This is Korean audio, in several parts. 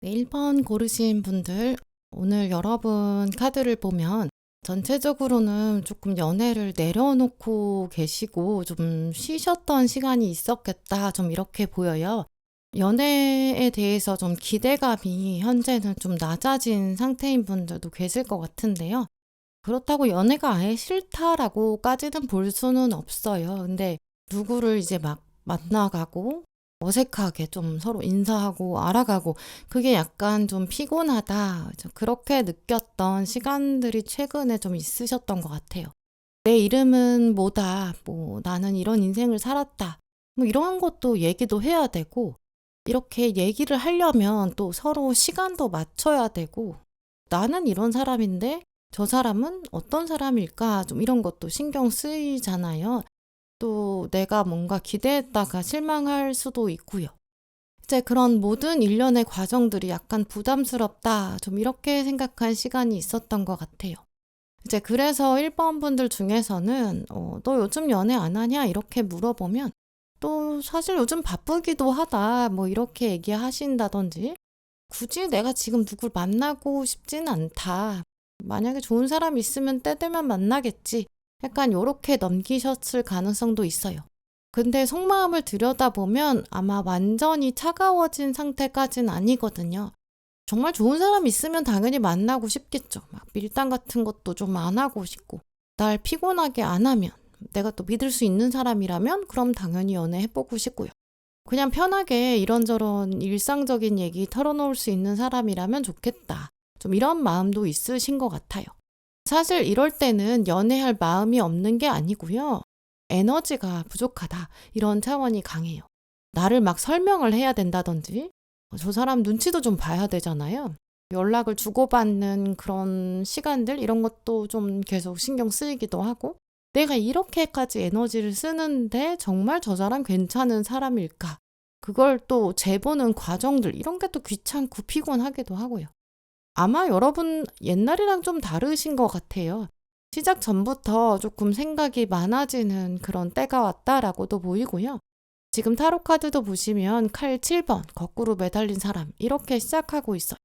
네, 1번 고르신 분들, 오늘 여러분 카드를 보면 전체적으로는 조금 연애를 내려놓고 계시고 좀 쉬셨던 시간이 있었겠다, 좀 이렇게 보여요. 연애에 대해서 좀 기대감이 현재는 좀 낮아진 상태인 분들도 계실 것 같은데요. 그렇다고 연애가 아예 싫다라고까지는 볼 수는 없어요. 근데 누구를 이제 막 만나가고 어색하게 좀 서로 인사하고 알아가고 그게 약간 좀 피곤하다. 그렇게 느꼈던 시간들이 최근에 좀 있으셨던 것 같아요. 내 이름은 뭐다. 뭐 나는 이런 인생을 살았다. 뭐 이런 것도 얘기도 해야 되고 이렇게 얘기를 하려면 또 서로 시간도 맞춰야 되고 나는 이런 사람인데 저 사람은 어떤 사람일까? 좀 이런 것도 신경 쓰이잖아요. 또 내가 뭔가 기대했다가 실망할 수도 있고요. 이제 그런 모든 일련의 과정들이 약간 부담스럽다. 좀 이렇게 생각한 시간이 있었던 것 같아요. 이제 그래서 1번 분들 중에서는 너 요즘 연애 안 하냐? 이렇게 물어보면 또 사실 요즘 바쁘기도 하다. 뭐 이렇게 얘기하신다든지 굳이 내가 지금 누굴 만나고 싶진 않다. 만약에 좋은 사람 있으면 때 되면 만나겠지. 약간 요렇게 넘기셨을 가능성도 있어요. 근데 속마음을 들여다보면 아마 완전히 차가워진 상태까진 아니거든요. 정말 좋은 사람 있으면 당연히 만나고 싶겠죠. 막 밀당 같은 것도 좀 안 하고 싶고. 날 피곤하게 안 하면, 내가 또 믿을 수 있는 사람이라면 그럼 당연히 연애해보고 싶고요. 그냥 편하게 이런저런 일상적인 얘기 털어놓을 수 있는 사람이라면 좋겠다. 좀 이런 마음도 있으신 것 같아요. 사실 이럴 때는 연애할 마음이 없는 게 아니고요. 에너지가 부족하다. 이런 차원이 강해요. 나를 막 설명을 해야 된다든지, 저 사람 눈치도 좀 봐야 되잖아요. 연락을 주고받는 그런 시간들, 이런 것도 좀 계속 신경 쓰이기도 하고, 내가 이렇게까지 에너지를 쓰는데 정말 저 사람 괜찮은 사람일까? 그걸 또 재보는 과정들, 이런 게 또 귀찮고 피곤하기도 하고요. 아마 여러분 옛날이랑 좀 다르신 것 같아요. 시작 전부터 조금 생각이 많아지는 그런 때가 왔다라고도 보이고요. 지금 타로 카드도 보시면 칼 7번, 거꾸로 매달린 사람, 이렇게 시작하고 있어요.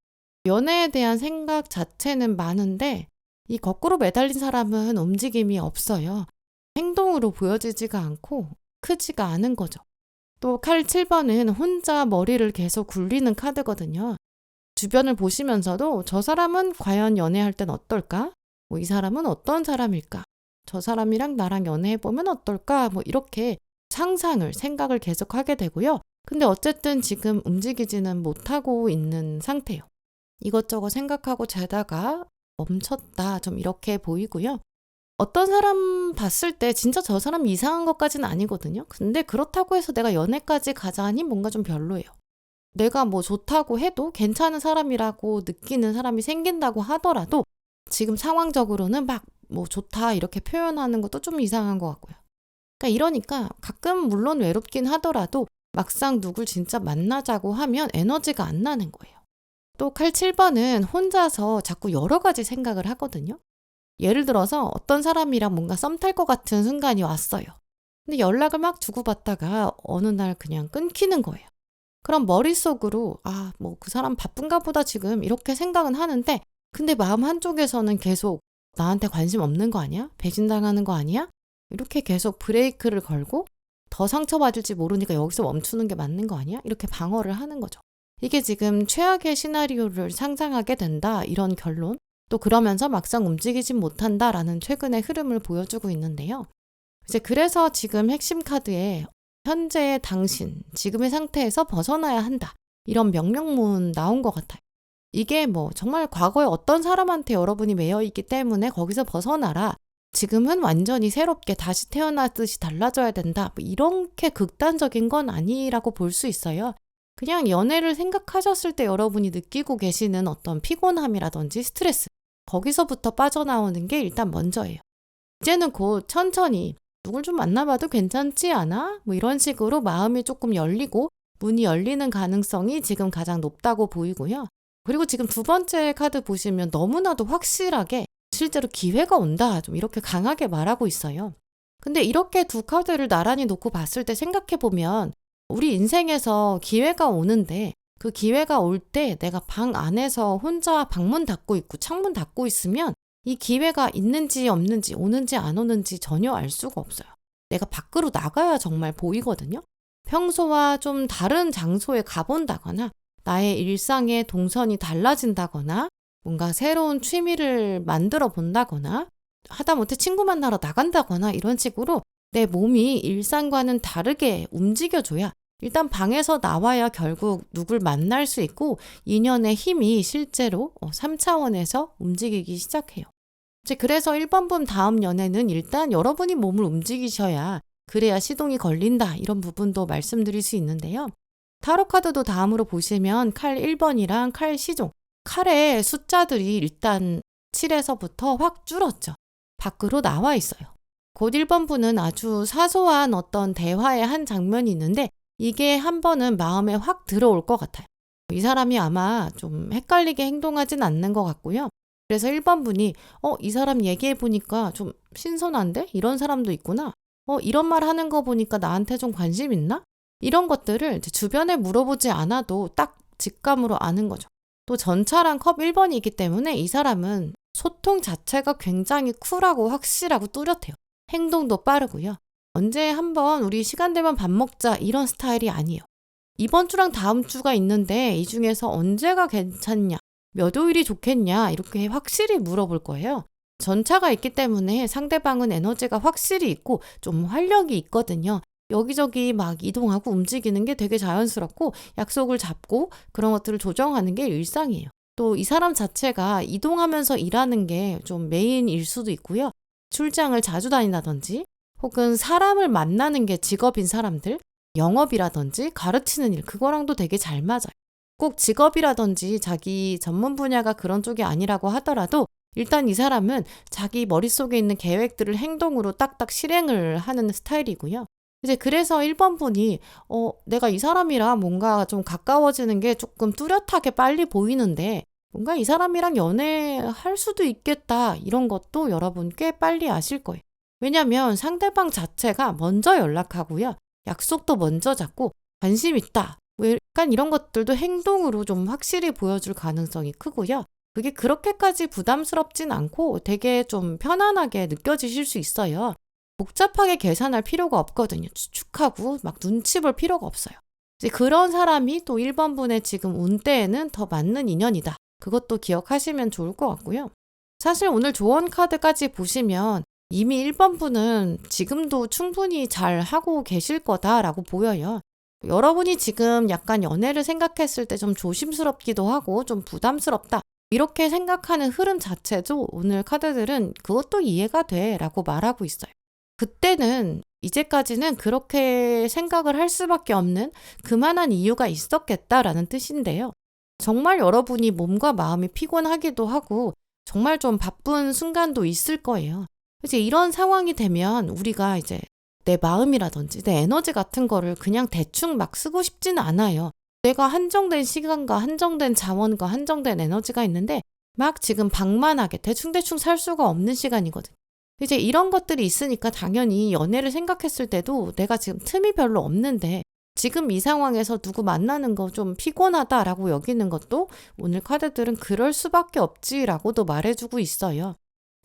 연애에 대한 생각 자체는 많은데 이 거꾸로 매달린 사람은 움직임이 없어요. 행동으로 보여지지가 않고 크지가 않은 거죠. 또 칼 7번은 혼자 머리를 계속 굴리는 카드거든요. 주변을 보시면서도 저 사람은 과연 연애할 땐 어떨까? 뭐 이 사람은 어떤 사람일까? 저 사람이랑 나랑 연애해보면 어떨까? 뭐 이렇게 상상을, 생각을 계속 하게 되고요. 근데 어쨌든 지금 움직이지는 못하고 있는 상태예요. 이것저것 생각하고 자다가 멈췄다. 좀 이렇게 보이고요. 어떤 사람 봤을 때 진짜 저 사람 이상한 것까지는 아니거든요. 근데 그렇다고 해서 내가 연애까지 가자니 뭔가 좀 별로예요. 내가 뭐 좋다고 해도 괜찮은 사람이라고 느끼는 사람이 생긴다고 하더라도 지금 상황적으로는 막 뭐 좋다 이렇게 표현하는 것도 좀 이상한 것 같고요. 그러니까 이러니까 가끔 물론 외롭긴 하더라도 막상 누굴 진짜 만나자고 하면 에너지가 안 나는 거예요. 또 칼 7번은 혼자서 자꾸 여러 가지 생각을 하거든요. 예를 들어서 어떤 사람이랑 뭔가 썸 탈 것 같은 순간이 왔어요. 근데 연락을 막 주고받다가 어느 날 그냥 끊기는 거예요. 그럼 머릿속으로 뭐 그 사람 바쁜가 보다 지금 이렇게 생각은 하는데 근데 마음 한쪽에서는 계속 나한테 관심 없는 거 아니야? 배신당하는 거 아니야? 이렇게 계속 브레이크를 걸고 더 상처받을지 모르니까 여기서 멈추는 게 맞는 거 아니야? 이렇게 방어를 하는 거죠. 이게 지금 최악의 시나리오를 상상하게 된다 이런 결론 또 그러면서 막상 움직이진 못한다라는 최근의 흐름을 보여주고 있는데요. 이제 그래서 지금 핵심 카드에 현재의 당신, 지금의 상태에서 벗어나야 한다. 이런 명령문 나온 것 같아요. 이게 뭐 정말 과거에 어떤 사람한테 여러분이 매여 있기 때문에 거기서 벗어나라. 지금은 완전히 새롭게 다시 태어나듯이 달라져야 된다. 뭐 이렇게 극단적인 건 아니라고 볼 수 있어요. 그냥 연애를 생각하셨을 때 여러분이 느끼고 계시는 어떤 피곤함이라든지 스트레스, 거기서부터 빠져나오는 게 일단 먼저예요. 이제는 곧 천천히 누굴 좀 만나봐도 괜찮지 않아? 뭐 이런 식으로 마음이 조금 열리고 문이 열리는 가능성이 지금 가장 높다고 보이고요. 그리고 지금 두 번째 카드 보시면 너무나도 확실하게 실제로 기회가 온다. 좀 이렇게 강하게 말하고 있어요. 근데 이렇게 두 카드를 나란히 놓고 봤을 때 생각해보면 우리 인생에서 기회가 오는데 그 기회가 올 때 내가 방 안에서 혼자 방문 닫고 있고 창문 닫고 있으면 이 기회가 있는지 없는지 오는지 안 오는지 전혀 알 수가 없어요. 내가 밖으로 나가야 정말 보이거든요. 평소와 좀 다른 장소에 가본다거나 나의 일상의 동선이 달라진다거나 뭔가 새로운 취미를 만들어 본다거나 하다못해 친구 만나러 나간다거나 이런 식으로 내 몸이 일상과는 다르게 움직여줘야 일단 방에서 나와야 결국 누굴 만날 수 있고 인연의 힘이 실제로 3차원에서 움직이기 시작해요. 이제 그래서 1번분 다음 연애는 일단 여러분이 몸을 움직이셔야 그래야 시동이 걸린다 이런 부분도 말씀드릴 수 있는데요. 타로 카드도 다음으로 보시면 칼 1번이랑 칼 시종, 칼의 숫자들이 일단 7에서부터 확 줄었죠. 밖으로 나와 있어요. 곧 1번분은 아주 사소한 어떤 대화의 한 장면이 있는데 이게 한 번은 마음에 확 들어올 것 같아요. 이 사람이 아마 좀 헷갈리게 행동하진 않는 것 같고요. 그래서 1번분이 이 사람 얘기해보니까 좀 신선한데? 이런 사람도 있구나. 이런 말 하는 거 보니까 나한테 좀 관심 있나? 이런 것들을 이제 주변에 물어보지 않아도 딱 직감으로 아는 거죠. 또 전차랑 컵 1번이 있기 때문에 이 사람은 소통 자체가 굉장히 쿨하고 확실하고 뚜렷해요. 행동도 빠르고요. 언제 한번 우리 시간 되면 밥 먹자 이런 스타일이 아니에요. 이번 주랑 다음 주가 있는데 이 중에서 언제가 괜찮냐? 몇 요일이 좋겠냐? 이렇게 확실히 물어볼 거예요. 전차가 있기 때문에 상대방은 에너지가 확실히 있고 좀 활력이 있거든요. 여기저기 막 이동하고 움직이는 게 되게 자연스럽고 약속을 잡고 그런 것들을 조정하는 게 일상이에요. 또 이 사람 자체가 이동하면서 일하는 게 좀 메인일 수도 있고요. 출장을 자주 다닌다든지 혹은 사람을 만나는 게 직업인 사람들, 영업이라든지 가르치는 일, 그거랑도 되게 잘 맞아요. 꼭 직업이라든지 자기 전문 분야가 그런 쪽이 아니라고 하더라도 일단 이 사람은 자기 머릿속에 있는 계획들을 행동으로 딱딱 실행을 하는 스타일이고요. 이제 그래서 1번 분이 내가 이 사람이랑 뭔가 좀 가까워지는 게 조금 뚜렷하게 빨리 보이는데 뭔가 이 사람이랑 연애할 수도 있겠다 이런 것도 여러분 꽤 빨리 아실 거예요. 왜냐면 상대방 자체가 먼저 연락하고요. 약속도 먼저 잡고 관심 있다. 뭐 약간 이런 것들도 행동으로 좀 확실히 보여줄 가능성이 크고요. 그게 그렇게까지 부담스럽진 않고 되게 좀 편안하게 느껴지실 수 있어요. 복잡하게 계산할 필요가 없거든요. 추측하고 막 눈치 볼 필요가 없어요. 이제 그런 사람이 또 1번 분의 지금 운대에는 더 맞는 인연이다. 그것도 기억하시면 좋을 것 같고요. 사실 오늘 조언 카드까지 보시면 이미 1번 분은 지금도 충분히 잘 하고 계실 거다라고 보여요. 여러분이 지금 약간 연애를 생각했을 때 좀 조심스럽기도 하고 좀 부담스럽다. 이렇게 생각하는 흐름 자체도 오늘 카드들은 그것도 이해가 돼 라고 말하고 있어요. 그때는 이제까지는 그렇게 생각을 할 수밖에 없는 그만한 이유가 있었겠다라는 뜻인데요. 정말 여러분이 몸과 마음이 피곤하기도 하고 정말 좀 바쁜 순간도 있을 거예요. 이제 이런 상황이 되면 우리가 이제 내 마음이라든지 내 에너지 같은 거를 그냥 대충 막 쓰고 싶지는 않아요. 내가 한정된 시간과 한정된 자원과 한정된 에너지가 있는데 막 지금 방만하게 대충대충 살 수가 없는 시간이거든요. 이제 이런 것들이 있으니까 당연히 연애를 생각했을 때도 내가 지금 틈이 별로 없는데 지금 이 상황에서 누구 만나는 거 좀 피곤하다라고 여기는 것도 오늘 카드들은 그럴 수밖에 없지라고도 말해주고 있어요.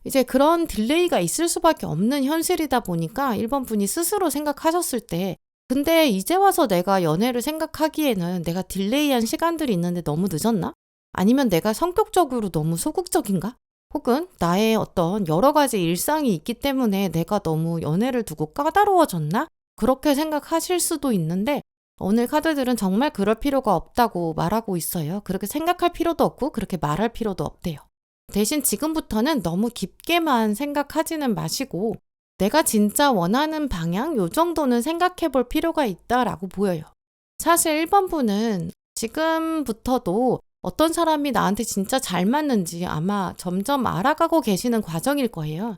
이제 그런 딜레이가 있을 수밖에 없는 현실이다 보니까 1번 분이 스스로 생각하셨을 때 근데 이제 와서 내가 연애를 생각하기에는 내가 딜레이한 시간들이 있는데 너무 늦었나? 아니면 내가 성격적으로 너무 소극적인가? 혹은 나의 어떤 여러 가지 일상이 있기 때문에 내가 너무 연애를 두고 까다로워졌나? 그렇게 생각하실 수도 있는데 오늘 카드들은 정말 그럴 필요가 없다고 말하고 있어요. 그렇게 생각할 필요도 없고 그렇게 말할 필요도 없대요. 대신 지금부터는 너무 깊게만 생각하지는 마시고 내가 진짜 원하는 방향 요 정도는 생각해 볼 필요가 있다라고 보여요. 사실 1번 분은 지금부터도 어떤 사람이 나한테 진짜 잘 맞는지 아마 점점 알아가고 계시는 과정일 거예요.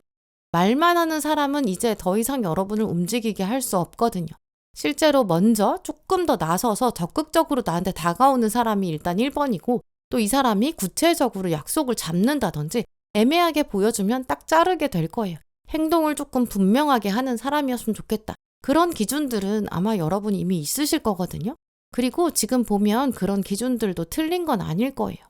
말만 하는 사람은 이제 더 이상 여러분을 움직이게 할 수 없거든요. 실제로 먼저 조금 더 나서서 적극적으로 나한테 다가오는 사람이 일단 1번이고 또 이 사람이 구체적으로 약속을 잡는다든지 애매하게 보여주면 딱 자르게 될 거예요. 행동을 조금 분명하게 하는 사람이었으면 좋겠다. 그런 기준들은 아마 여러분이 이미 있으실 거거든요. 그리고 지금 보면 그런 기준들도 틀린 건 아닐 거예요.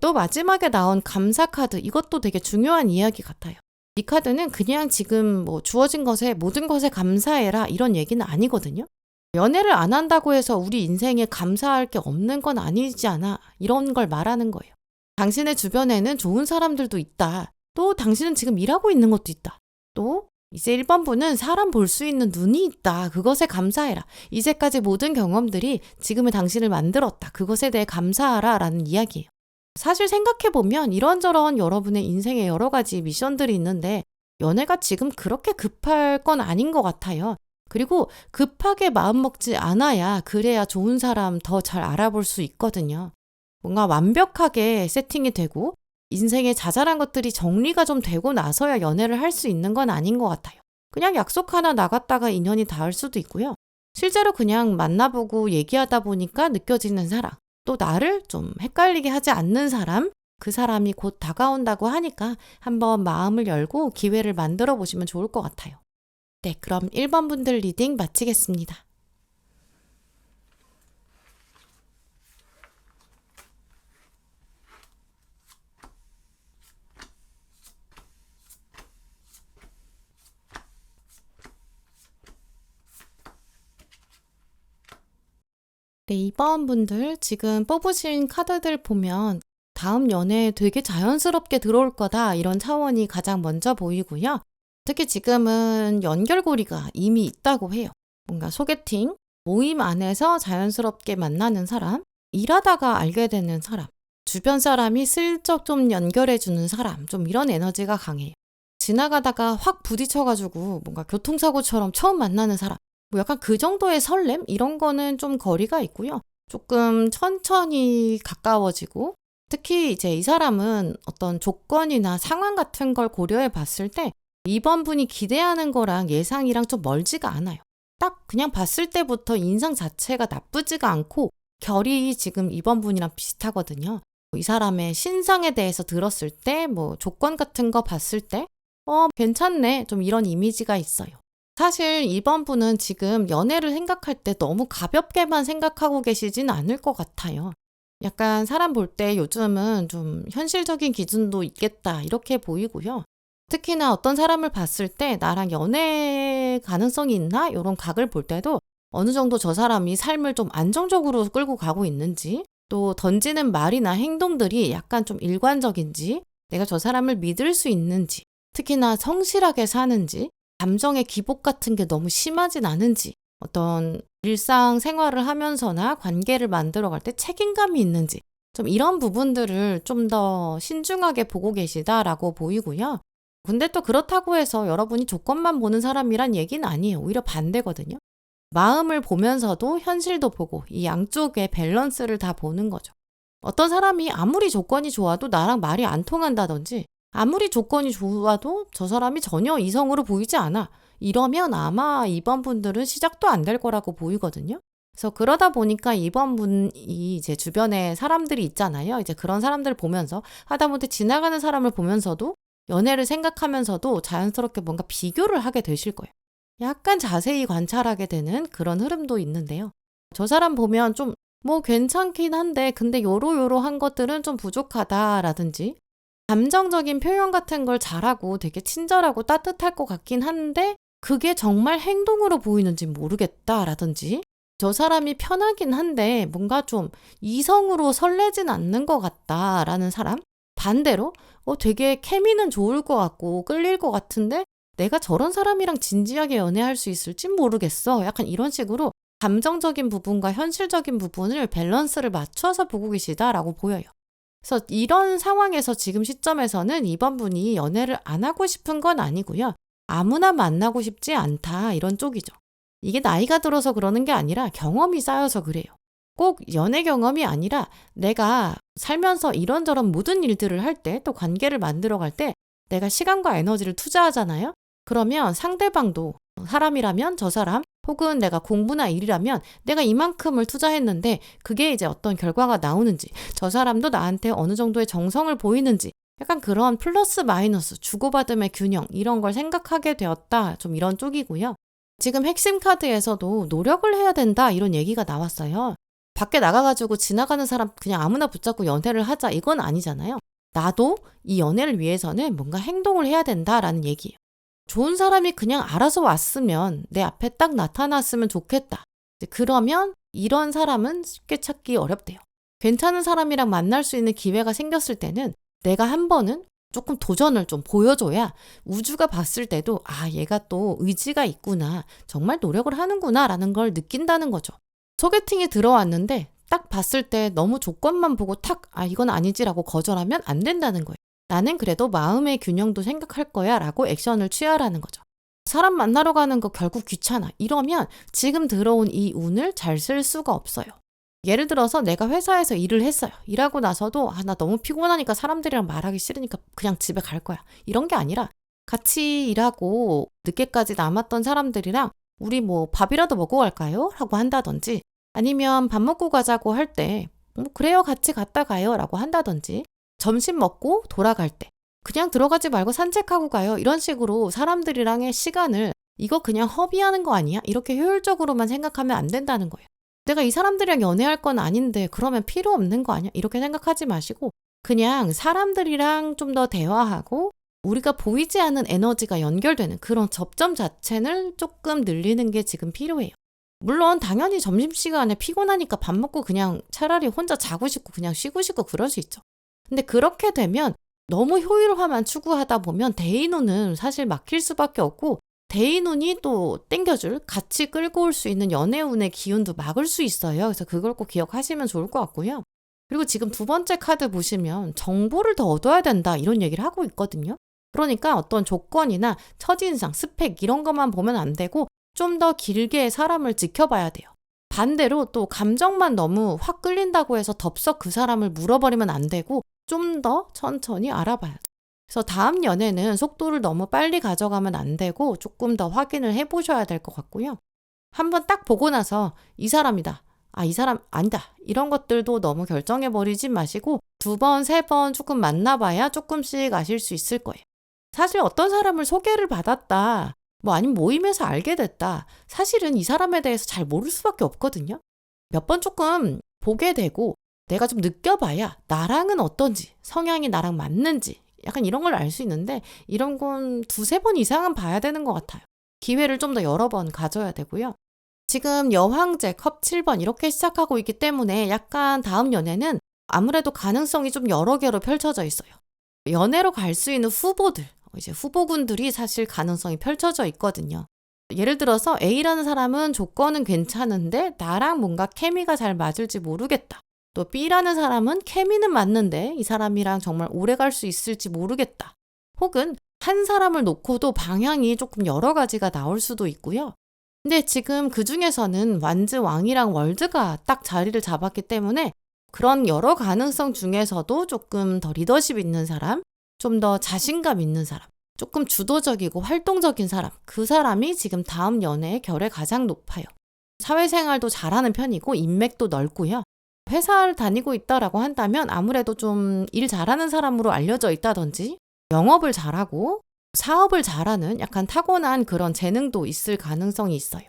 또 마지막에 나온 감사 카드, 이것도 되게 중요한 이야기 같아요. 이 카드는 그냥 지금 뭐 주어진 것에 모든 것에 감사해라 이런 얘기는 아니거든요. 연애를 안 한다고 해서 우리 인생에 감사할 게 없는 건 아니지 않아, 이런 걸 말하는 거예요. 당신의 주변에는 좋은 사람들도 있다. 또 당신은 지금 일하고 있는 것도 있다. 또 이제 1번 분은 사람 볼 수 있는 눈이 있다. 그것에 감사해라. 이제까지 모든 경험들이 지금의 당신을 만들었다. 그것에 대해 감사하라 라는 이야기예요. 사실 생각해보면 이런저런 여러분의 인생에 여러 가지 미션들이 있는데 연애가 지금 그렇게 급할 건 아닌 것 같아요. 그리고 급하게 마음먹지 않아야 그래야 좋은 사람 더 잘 알아볼 수 있거든요. 뭔가 완벽하게 세팅이 되고 인생에 자잘한 것들이 정리가 좀 되고 나서야 연애를 할 수 있는 건 아닌 것 같아요. 그냥 약속 하나 나갔다가 인연이 닿을 수도 있고요. 실제로 그냥 만나보고 얘기하다 보니까 느껴지는 사랑, 또 나를 좀 헷갈리게 하지 않는 사람, 그 사람이 곧 다가온다고 하니까 한번 마음을 열고 기회를 만들어 보시면 좋을 것 같아요. 네, 그럼 1번 분들 리딩 마치겠습니다. 네, 2번 분들 지금 뽑으신 카드들 보면 다음 연애에 되게 자연스럽게 들어올 거다, 이런 차원이 가장 먼저 보이고요. 특히 지금은 연결고리가 이미 있다고 해요. 뭔가 소개팅, 모임 안에서 자연스럽게 만나는 사람, 일하다가 알게 되는 사람, 주변 사람이 슬쩍 좀 연결해주는 사람, 좀 이런 에너지가 강해요. 지나가다가 확 부딪혀가지고 뭔가 교통사고처럼 처음 만나는 사람, 뭐 약간 그 정도의 설렘? 이런 거는 좀 거리가 있고요. 조금 천천히 가까워지고, 특히 이제 이 사람은 어떤 조건이나 상황 같은 걸 고려해 봤을 때 2번 분이 기대하는 거랑 예상이랑 좀 멀지가 않아요. 딱 그냥 봤을 때부터 인상 자체가 나쁘지가 않고 결이 지금 2번 분이랑 비슷하거든요. 이 사람의 신상에 대해서 들었을 때, 뭐 조건 같은 거 봤을 때 괜찮네, 좀 이런 이미지가 있어요. 사실 2번 분은 지금 연애를 생각할 때 너무 가볍게만 생각하고 계시진 않을 것 같아요. 약간 사람 볼 때 요즘은 좀 현실적인 기준도 있겠다, 이렇게 보이고요. 특히나 어떤 사람을 봤을 때 나랑 연애 가능성이 있나? 이런 각을 볼 때도 어느 정도 저 사람이 삶을 좀 안정적으로 끌고 가고 있는지, 또 던지는 말이나 행동들이 약간 좀 일관적인지, 내가 저 사람을 믿을 수 있는지, 특히나 성실하게 사는지, 감정의 기복 같은 게 너무 심하진 않은지, 어떤 일상 생활을 하면서나 관계를 만들어갈 때 책임감이 있는지, 좀 이런 부분들을 좀 더 신중하게 보고 계시다라고 보이고요. 근데 또 그렇다고 해서 여러분이 조건만 보는 사람이란 얘기는 아니에요. 오히려 반대거든요. 마음을 보면서도 현실도 보고 이 양쪽의 밸런스를 다 보는 거죠. 어떤 사람이 아무리 조건이 좋아도 나랑 말이 안 통한다든지, 아무리 조건이 좋아도 저 사람이 전혀 이성으로 보이지 않아, 이러면 아마 2번 분들은 시작도 안 될 거라고 보이거든요. 그래서 그러다 보니까 2번 분이 이제 주변에 사람들이 있잖아요. 이제 그런 사람들을 보면서 하다못해 지나가는 사람을 보면서도 연애를 생각하면서도 자연스럽게 뭔가 비교를 하게 되실 거예요. 약간 자세히 관찰하게 되는 그런 흐름도 있는데요. 저 사람 보면 좀 뭐 괜찮긴 한데 근데 요러요러한 것들은 좀 부족하다라든지, 감정적인 표현 같은 걸 잘하고 되게 친절하고 따뜻할 것 같긴 한데 그게 정말 행동으로 보이는지 모르겠다라든지, 저 사람이 편하긴 한데 뭔가 좀 이성으로 설레진 않는 것 같다라는 사람, 반대로 되게 케미는 좋을 것 같고 끌릴 것 같은데 내가 저런 사람이랑 진지하게 연애할 수 있을지 모르겠어, 약간 이런 식으로 감정적인 부분과 현실적인 부분을 밸런스를 맞춰서 보고 계시다라고 보여요. 그래서 이런 상황에서 지금 시점에서는 2번 분이 연애를 안 하고 싶은 건 아니고요. 아무나 만나고 싶지 않다, 이런 쪽이죠. 이게 나이가 들어서 그러는 게 아니라 경험이 쌓여서 그래요. 꼭 연애 경험이 아니라 내가 살면서 이런저런 모든 일들을 할 때, 또 관계를 만들어 갈 때 내가 시간과 에너지를 투자하잖아요. 그러면 상대방도, 사람이라면 저 사람, 혹은 내가 공부나 일이라면 내가 이만큼을 투자했는데 그게 이제 어떤 결과가 나오는지, 저 사람도 나한테 어느 정도의 정성을 보이는지, 약간 그런 플러스 마이너스, 주고받음의 균형, 이런 걸 생각하게 되었다, 좀 이런 쪽이고요. 지금 핵심 카드에서도 노력을 해야 된다, 이런 얘기가 나왔어요. 밖에 나가가지고 지나가는 사람 그냥 아무나 붙잡고 연애를 하자 이건 아니잖아요. 나도 이 연애를 위해서는 뭔가 행동을 해야 된다라는 얘기예요. 좋은 사람이 그냥 알아서 왔으면 내 앞에 딱 나타났으면 좋겠다. 그러면 이런 사람은 쉽게 찾기 어렵대요. 괜찮은 사람이랑 만날 수 있는 기회가 생겼을 때는 내가 한 번은 조금 도전을 좀 보여줘야 우주가 봤을 때도 얘가 또 의지가 있구나. 정말 노력을 하는구나 라는 걸 느낀다는 거죠. 소개팅이 들어왔는데 딱 봤을 때 너무 조건만 보고 탁 이건 아니지라고 거절하면 안 된다는 거예요. 나는 그래도 마음의 균형도 생각할 거야 라고 액션을 취하라는 거죠. 사람 만나러 가는 거 결국 귀찮아. 이러면 지금 들어온 이 운을 잘 쓸 수가 없어요. 예를 들어서 내가 회사에서 일을 했어요. 일하고 나서도 나 너무 피곤하니까 사람들이랑 말하기 싫으니까 그냥 집에 갈 거야. 이런 게 아니라 같이 일하고 늦게까지 남았던 사람들이랑 우리 뭐 밥이라도 먹고 갈까요? 라고 한다든지 아니면 밥 먹고 가자고 할 때 그래요 같이 갔다 가요 라고 한다든지 점심 먹고 돌아갈 때 그냥 들어가지 말고 산책하고 가요. 이런 식으로 사람들이랑의 시간을 이거 그냥 허비하는 거 아니야? 이렇게 효율적으로만 생각하면 안 된다는 거예요. 내가 이 사람들이랑 연애할 건 아닌데 그러면 필요 없는 거 아니야? 이렇게 생각하지 마시고 그냥 사람들이랑 좀 더 대화하고 우리가 보이지 않는 에너지가 연결되는 그런 접점 자체를 조금 늘리는 게 지금 필요해요. 물론 당연히 점심시간에 피곤하니까 밥 먹고 그냥 차라리 혼자 자고 싶고 그냥 쉬고 싶고 그럴 수 있죠. 근데 그렇게 되면 너무 효율화만 추구하다 보면 대인운은 사실 막힐 수밖에 없고 대인운이 또 땡겨줄 같이 끌고 올 수 있는 연애운의 기운도 막을 수 있어요. 그래서 그걸 꼭 기억하시면 좋을 것 같고요. 그리고 지금 두 번째 카드 보시면 정보를 더 얻어야 된다 이런 얘기를 하고 있거든요. 그러니까 어떤 조건이나 첫인상, 스펙 이런 것만 보면 안 되고 좀 더 길게 사람을 지켜봐야 돼요. 반대로 또 감정만 너무 확 끌린다고 해서 덥석 그 사람을 물어버리면 안 되고 좀 더 천천히 알아봐야죠. 그래서 다음 연애는 속도를 너무 빨리 가져가면 안 되고 조금 더 확인을 해보셔야 될 것 같고요. 한번 딱 보고 나서 이 사람이다. 이 사람 아니다. 이런 것들도 너무 결정해버리지 마시고 2번, 3번 조금 만나봐야 조금씩 아실 수 있을 거예요. 사실 어떤 사람을 소개를 받았다. 아니면 모임에서 알게 됐다. 사실은 이 사람에 대해서 잘 모를 수밖에 없거든요. 몇 번 조금 보게 되고 내가 좀 느껴봐야 나랑은 어떤지, 성향이 나랑 맞는지 약간 이런 걸 알 수 있는데 이런 건 2-3번 이상은 봐야 되는 것 같아요. 기회를 좀 더 여러 번 가져야 되고요. 지금 여황제, 컵 7번 이렇게 시작하고 있기 때문에 약간 다음 연애는 아무래도 가능성이 좀 여러 개로 펼쳐져 있어요. 연애로 갈 수 있는 후보들, 이제 후보군들이 사실 가능성이 펼쳐져 있거든요. 예를 들어서 A라는 사람은 조건은 괜찮은데 나랑 뭔가 케미가 잘 맞을지 모르겠다. 또 B라는 사람은 케미는 맞는데 이 사람이랑 정말 오래 갈 수 있을지 모르겠다. 혹은 한 사람을 놓고도 방향이 조금 여러 가지가 나올 수도 있고요. 근데 지금 그 중에서는 완즈 왕이랑 월드가 딱 자리를 잡았기 때문에 그런 여러 가능성 중에서도 조금 더 리더십 있는 사람, 좀 더 자신감 있는 사람, 조금 주도적이고 활동적인 사람, 그 사람이 지금 다음 연애의 결에 가장 높아요. 사회생활도 잘하는 편이고 인맥도 넓고요. 회사를 다니고 있다라고 한다면 아무래도 좀 일 잘하는 사람으로 알려져 있다든지 영업을 잘하고 사업을 잘하는 약간 타고난 그런 재능도 있을 가능성이 있어요.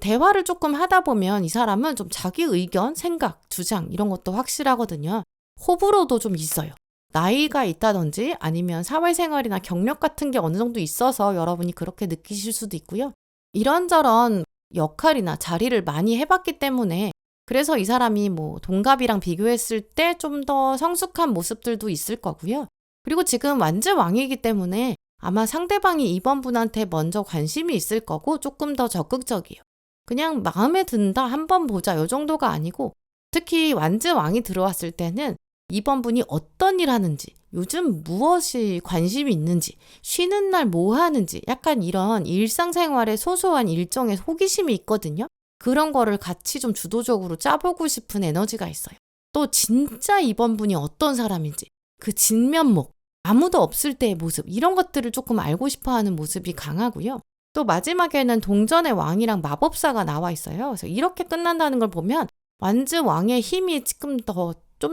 대화를 조금 하다 보면 이 사람은 좀 자기 의견, 생각, 주장 이런 것도 확실하거든요. 호불호도 좀 있어요. 나이가 있다든지 아니면 사회생활이나 경력 같은 게 어느 정도 있어서 여러분이 그렇게 느끼실 수도 있고요. 이런저런 역할이나 자리를 많이 해봤기 때문에 그래서 이 사람이 동갑이랑 비교했을 때 좀 더 성숙한 모습들도 있을 거고요. 그리고 지금 완즈 왕이기 때문에 아마 상대방이 이번 분한테 먼저 관심이 있을 거고 조금 더 적극적이에요. 그냥 마음에 든다, 한번 보자 이 정도가 아니고 특히 완즈 왕이 들어왔을 때는 이번 분이 어떤 일 하는지, 요즘 무엇이 관심이 있는지, 쉬는 날 뭐 하는지 약간 이런 일상생활의 소소한 일정에 호기심이 있거든요. 그런 거를 같이 좀 주도적으로 짜보고 싶은 에너지가 있어요. 또 진짜 이번 분이 어떤 사람인지, 그 진면목, 아무도 없을 때의 모습 이런 것들을 조금 알고 싶어하는 모습이 강하고요. 또 마지막에는 동전의 왕이랑 마법사가 나와 있어요. 그래서 이렇게 끝난다는 걸 보면 완즈 왕의 힘이 좀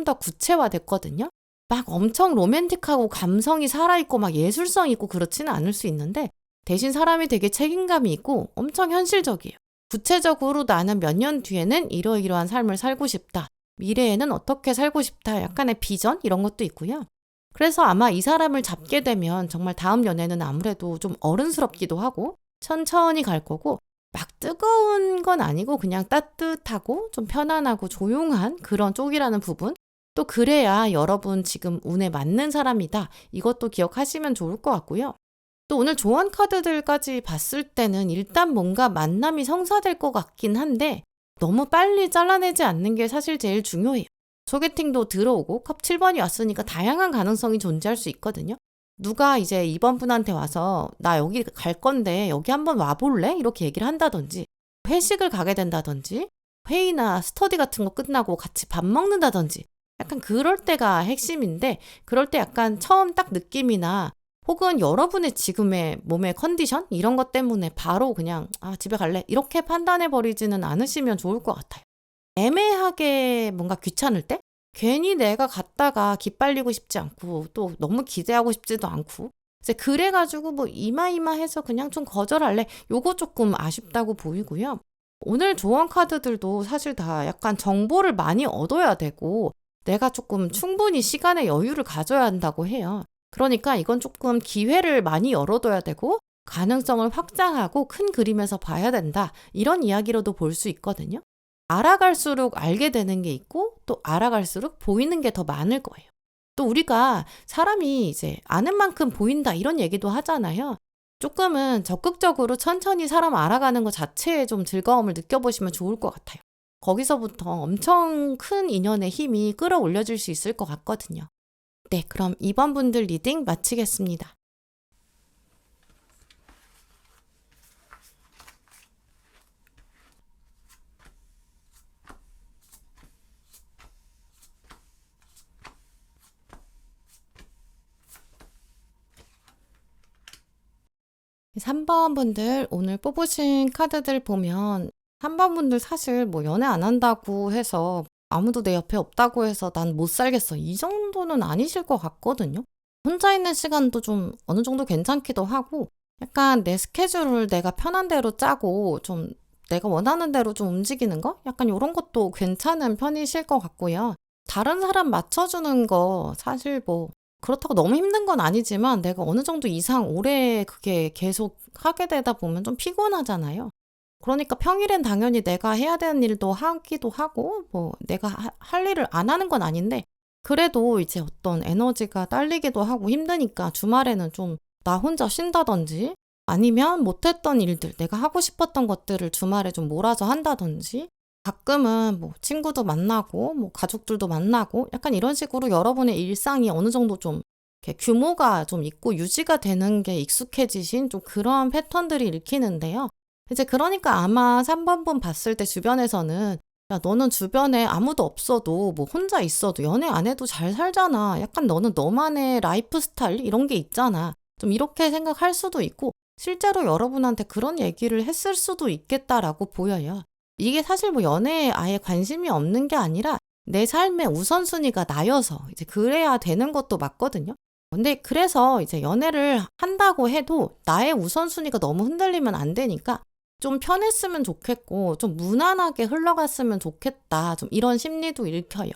더 구체화됐거든요. 막 엄청 로맨틱하고 감성이 살아있고 막 예술성 있고 그렇지는 않을 수 있는데 대신 사람이 되게 책임감이 있고 엄청 현실적이에요. 구체적으로 나는 몇 년 뒤에는 이러이러한 삶을 살고 싶다. 미래에는 어떻게 살고 싶다. 약간의 비전 이런 것도 있고요. 그래서 아마 이 사람을 잡게 되면 정말 다음 연애는 아무래도 좀 어른스럽기도 하고 천천히 갈 거고 막 뜨거운 건 아니고 그냥 따뜻하고 좀 편안하고 조용한 그런 쪽이라는 부분. 또 그래야 여러분 지금 운에 맞는 사람이다. 이것도 기억하시면 좋을 것 같고요. 또 오늘 조언 카드들까지 봤을 때는 일단 뭔가 만남이 성사될 것 같긴 한데 너무 빨리 잘라내지 않는 게 사실 제일 중요해요. 소개팅도 들어오고 컵 7번이 왔으니까 다양한 가능성이 존재할 수 있거든요. 누가 이제 2번 분한테 와서 나 여기 갈 건데 여기 한번 와볼래? 이렇게 얘기를 한다든지 회식을 가게 된다든지 회의나 스터디 같은 거 끝나고 같이 밥 먹는다든지 약간 그럴 때가 핵심인데 그럴 때 약간 처음 딱 느낌이나 혹은 여러분의 지금의 몸의 컨디션 이런 것 때문에 바로 그냥 집에 갈래 이렇게 판단해 버리지는 않으시면 좋을 것 같아요. 애매하게 뭔가 귀찮을 때 괜히 내가 갔다가 기빨리고 싶지 않고 또 너무 기대하고 싶지도 않고 이제 그래가지고 뭐 이마이마해서 그냥 좀 거절할래 요거 조금 아쉽다고 보이고요. 오늘 조언 카드들도 사실 다 약간 정보를 많이 얻어야 되고 내가 조금 충분히 시간의 여유를 가져야 한다고 해요. 그러니까 이건 조금 기회를 많이 열어둬야 되고 가능성을 확장하고 큰 그림에서 봐야 된다. 이런 이야기로도 볼 수 있거든요. 알아갈수록 알게 되는 게 있고 또 알아갈수록 보이는 게 더 많을 거예요. 또 우리가 사람이 이제 아는 만큼 보인다 이런 얘기도 하잖아요. 조금은 적극적으로 천천히 사람 알아가는 것 자체에 좀 즐거움을 느껴보시면 좋을 것 같아요. 거기서부터 엄청 큰 인연의 힘이 끌어올려질 수 있을 것 같거든요. 네, 그럼 2번 분들 리딩 마치겠습니다. 이 3번 분들 오늘 뽑으신 카드들 보면 3번 분들 사실 뭐 연애 안 한다고 해서 아무도 내 옆에 없다고 해서 난 못 살겠어. 이 정도는 아니실 것 같거든요. 혼자 있는 시간도 좀 어느 정도 괜찮기도 하고 약간 내 스케줄을 내가 편한 대로 짜고 좀 내가 원하는 대로 좀 움직이는 거? 약간 이런 것도 괜찮은 편이실 것 같고요. 다른 사람 맞춰주는 거 사실 뭐 그렇다고 너무 힘든 건 아니지만 내가 어느 정도 이상 오래 그게 계속 하게 되다 보면 좀 피곤하잖아요. 그러니까 평일엔 당연히 내가 해야 되는 일도 하기도 하고 뭐 내가 할 일을 안 하는 건 아닌데 그래도 이제 어떤 에너지가 딸리기도 하고 힘드니까 주말에는 좀 나 혼자 쉰다든지 아니면 못했던 일들 내가 하고 싶었던 것들을 주말에 좀 몰아서 한다든지 가끔은 뭐 친구도 만나고 뭐 가족들도 만나고 약간 이런 식으로 여러분의 일상이 어느 정도 좀 이렇게 규모가 좀 있고 유지가 되는 게 익숙해지신 좀 그런 패턴들이 읽히는데요. 이제 그러니까 아마 3번 분 봤을 때 주변에서는 야, 너는 주변에 아무도 없어도 뭐 혼자 있어도 연애 안 해도 잘 살잖아. 약간 너는 너만의 라이프 스타일 이런 게 있잖아. 좀 이렇게 생각할 수도 있고 실제로 여러분한테 그런 얘기를 했을 수도 있겠다라고 보여요. 이게 사실 뭐 연애에 아예 관심이 없는 게 아니라 내 삶의 우선순위가 나여서 이제 그래야 되는 것도 맞거든요. 근데 그래서 이제 연애를 한다고 해도 나의 우선순위가 너무 흔들리면 안 되니까 좀 편했으면 좋겠고 좀 무난하게 흘러갔으면 좋겠다. 좀 이런 심리도 읽혀요.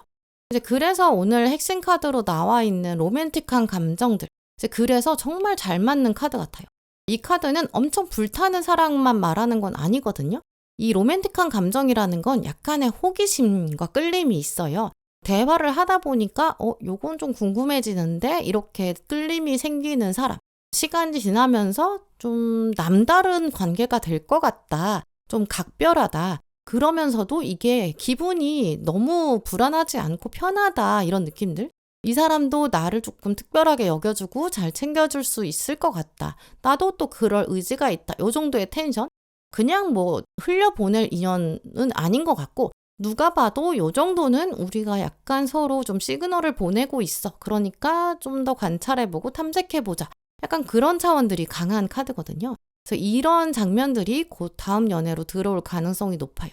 이제 그래서 오늘 핵심 카드로 나와 있는 로맨틱한 감정들. 이제 그래서 정말 잘 맞는 카드 같아요. 이 카드는 엄청 불타는 사랑만 말하는 건 아니거든요. 이 로맨틱한 감정이라는 건 약간의 호기심과 끌림이 있어요. 대화를 하다 보니까 요건 좀 궁금해지는데 이렇게 끌림이 생기는 사람. 시간이 지나면서 좀 남다른 관계가 될 것 같다. 좀 각별하다. 그러면서도 이게 기분이 너무 불안하지 않고 편하다. 이런 느낌들. 이 사람도 나를 조금 특별하게 여겨주고 잘 챙겨줄 수 있을 것 같다. 나도 또 그럴 의지가 있다. 요 정도의 텐션? 그냥 뭐 흘려보낼 인연은 아닌 것 같고 누가 봐도 요 정도는 우리가 약간 서로 좀 시그널을 보내고 있어. 그러니까 좀 더 관찰해보고 탐색해보자. 약간 그런 차원들이 강한 카드거든요. 그래서 이런 장면들이 곧 다음 연애로 들어올 가능성이 높아요.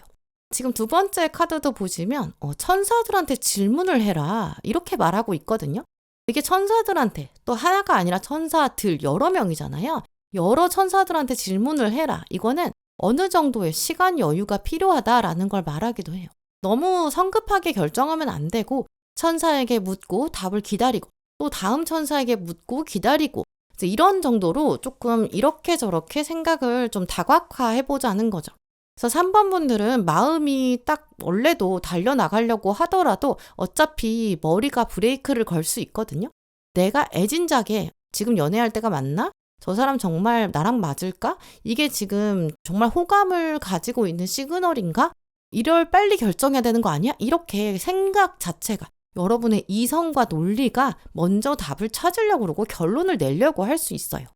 지금 두 번째 카드도 보시면 천사들한테 질문을 해라 이렇게 말하고 있거든요. 이게 천사들한테 또 하나가 아니라 천사들 여러 명이잖아요. 여러 천사들한테 질문을 해라. 이거는 어느 정도의 시간 여유가 필요하다라는 걸 말하기도 해요. 너무 성급하게 결정하면 안 되고 천사에게 묻고 답을 기다리고 또 다음 천사에게 묻고 기다리고 이제 이런 정도로 조금 이렇게 저렇게 생각을 좀 다각화해보자는 거죠. 그래서 3번 분들은 마음이 딱 원래도 달려나가려고 하더라도 어차피 머리가 브레이크를 걸 수 있거든요. 내가 애진작에 지금 연애할 때가 맞나? 저 사람 정말 나랑 맞을까? 이게 지금 정말 호감을 가지고 있는 시그널인가? 이걸 빨리 결정해야 되는 거 아니야? 이렇게 생각 자체가 여러분의 이성과 논리가 먼저 답을 찾으려고 그러고 결론을 내려고 할 수 있어요.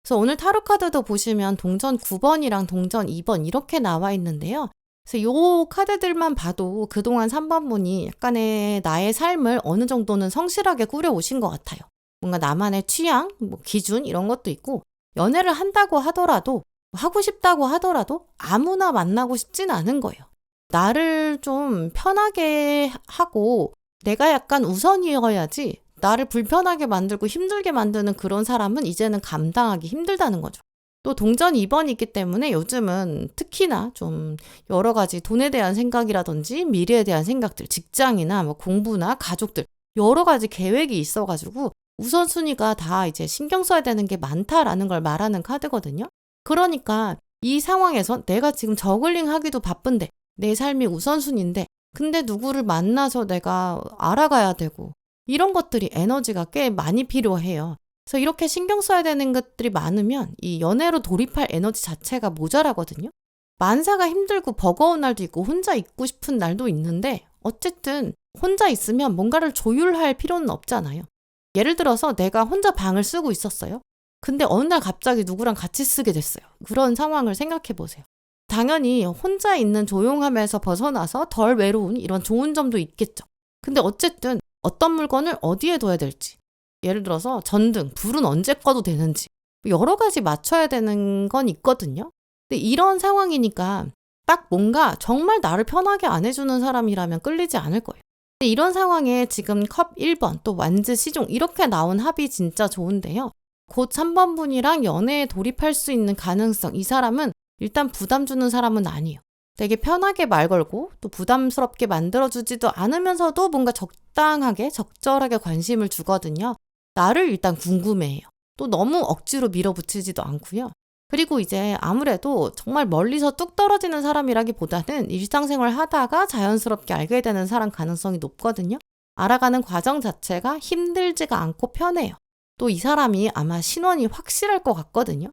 그래서 오늘 타로 카드도 보시면 동전 9번이랑 동전 2번 이렇게 나와 있는데요. 그래서 요 카드들만 봐도 그동안 3번 분이 약간의 나의 삶을 어느 정도는 성실하게 꾸려오신 것 같아요. 뭔가 나만의 취향, 기준 이런 것도 있고 연애를 한다고 하더라도 하고 싶다고 하더라도 아무나 만나고 싶진 않은 거예요. 나를 좀 편하게 하고 내가 약간 우선이어야지 나를 불편하게 만들고 힘들게 만드는 그런 사람은 이제는 감당하기 힘들다는 거죠. 또 동전 2번이 있기 때문에 요즘은 특히나 좀 여러 가지 돈에 대한 생각이라든지 미래에 대한 생각들, 직장이나 공부나 가족들 여러 가지 계획이 있어가지고 우선순위가 다 이제 신경 써야 되는 게 많다라는 걸 말하는 카드거든요. 그러니까 이 상황에서 내가 지금 저글링 하기도 바쁜데 내 삶이 우선순위인데 근데 누구를 만나서 내가 알아가야 되고 이런 것들이 에너지가 꽤 많이 필요해요. 그래서 이렇게 신경 써야 되는 것들이 많으면 이 연애로 돌입할 에너지 자체가 모자라거든요. 만사가 힘들고 버거운 날도 있고 혼자 있고 싶은 날도 있는데 어쨌든 혼자 있으면 뭔가를 조율할 필요는 없잖아요. 예를 들어서 내가 혼자 방을 쓰고 있었어요. 근데 어느 날 갑자기 누구랑 같이 쓰게 됐어요. 그런 상황을 생각해 보세요. 당연히 혼자 있는 조용함에서 벗어나서 덜 외로운 이런 좋은 점도 있겠죠. 근데 어쨌든 어떤 물건을 어디에 둬야 될지, 예를 들어서 전등, 불은 언제 꺼도 되는지 여러 가지 맞춰야 되는 건 있거든요. 근데 이런 상황이니까 딱 뭔가 정말 나를 편하게 안 해주는 사람이라면 끌리지 않을 거예요. 근데 이런 상황에 지금 컵 1번 또 완즈 시종 이렇게 나온 합이 진짜 좋은데요. 곧 3번 분이랑 연애에 돌입할 수 있는 가능성, 이 사람은 일단 부담 주는 사람은 아니에요. 되게 편하게 말 걸고 또 부담스럽게 만들어주지도 않으면서도 뭔가 적당하게 적절하게 관심을 주거든요. 나를 일단 궁금해해요. 또 너무 억지로 밀어붙이지도 않고요. 그리고 이제 아무래도 정말 멀리서 뚝 떨어지는 사람이라기보다는 일상생활 하다가 자연스럽게 알게 되는 사람 가능성이 높거든요. 알아가는 과정 자체가 힘들지가 않고 편해요. 또 이 사람이 아마 신원이 확실할 것 같거든요.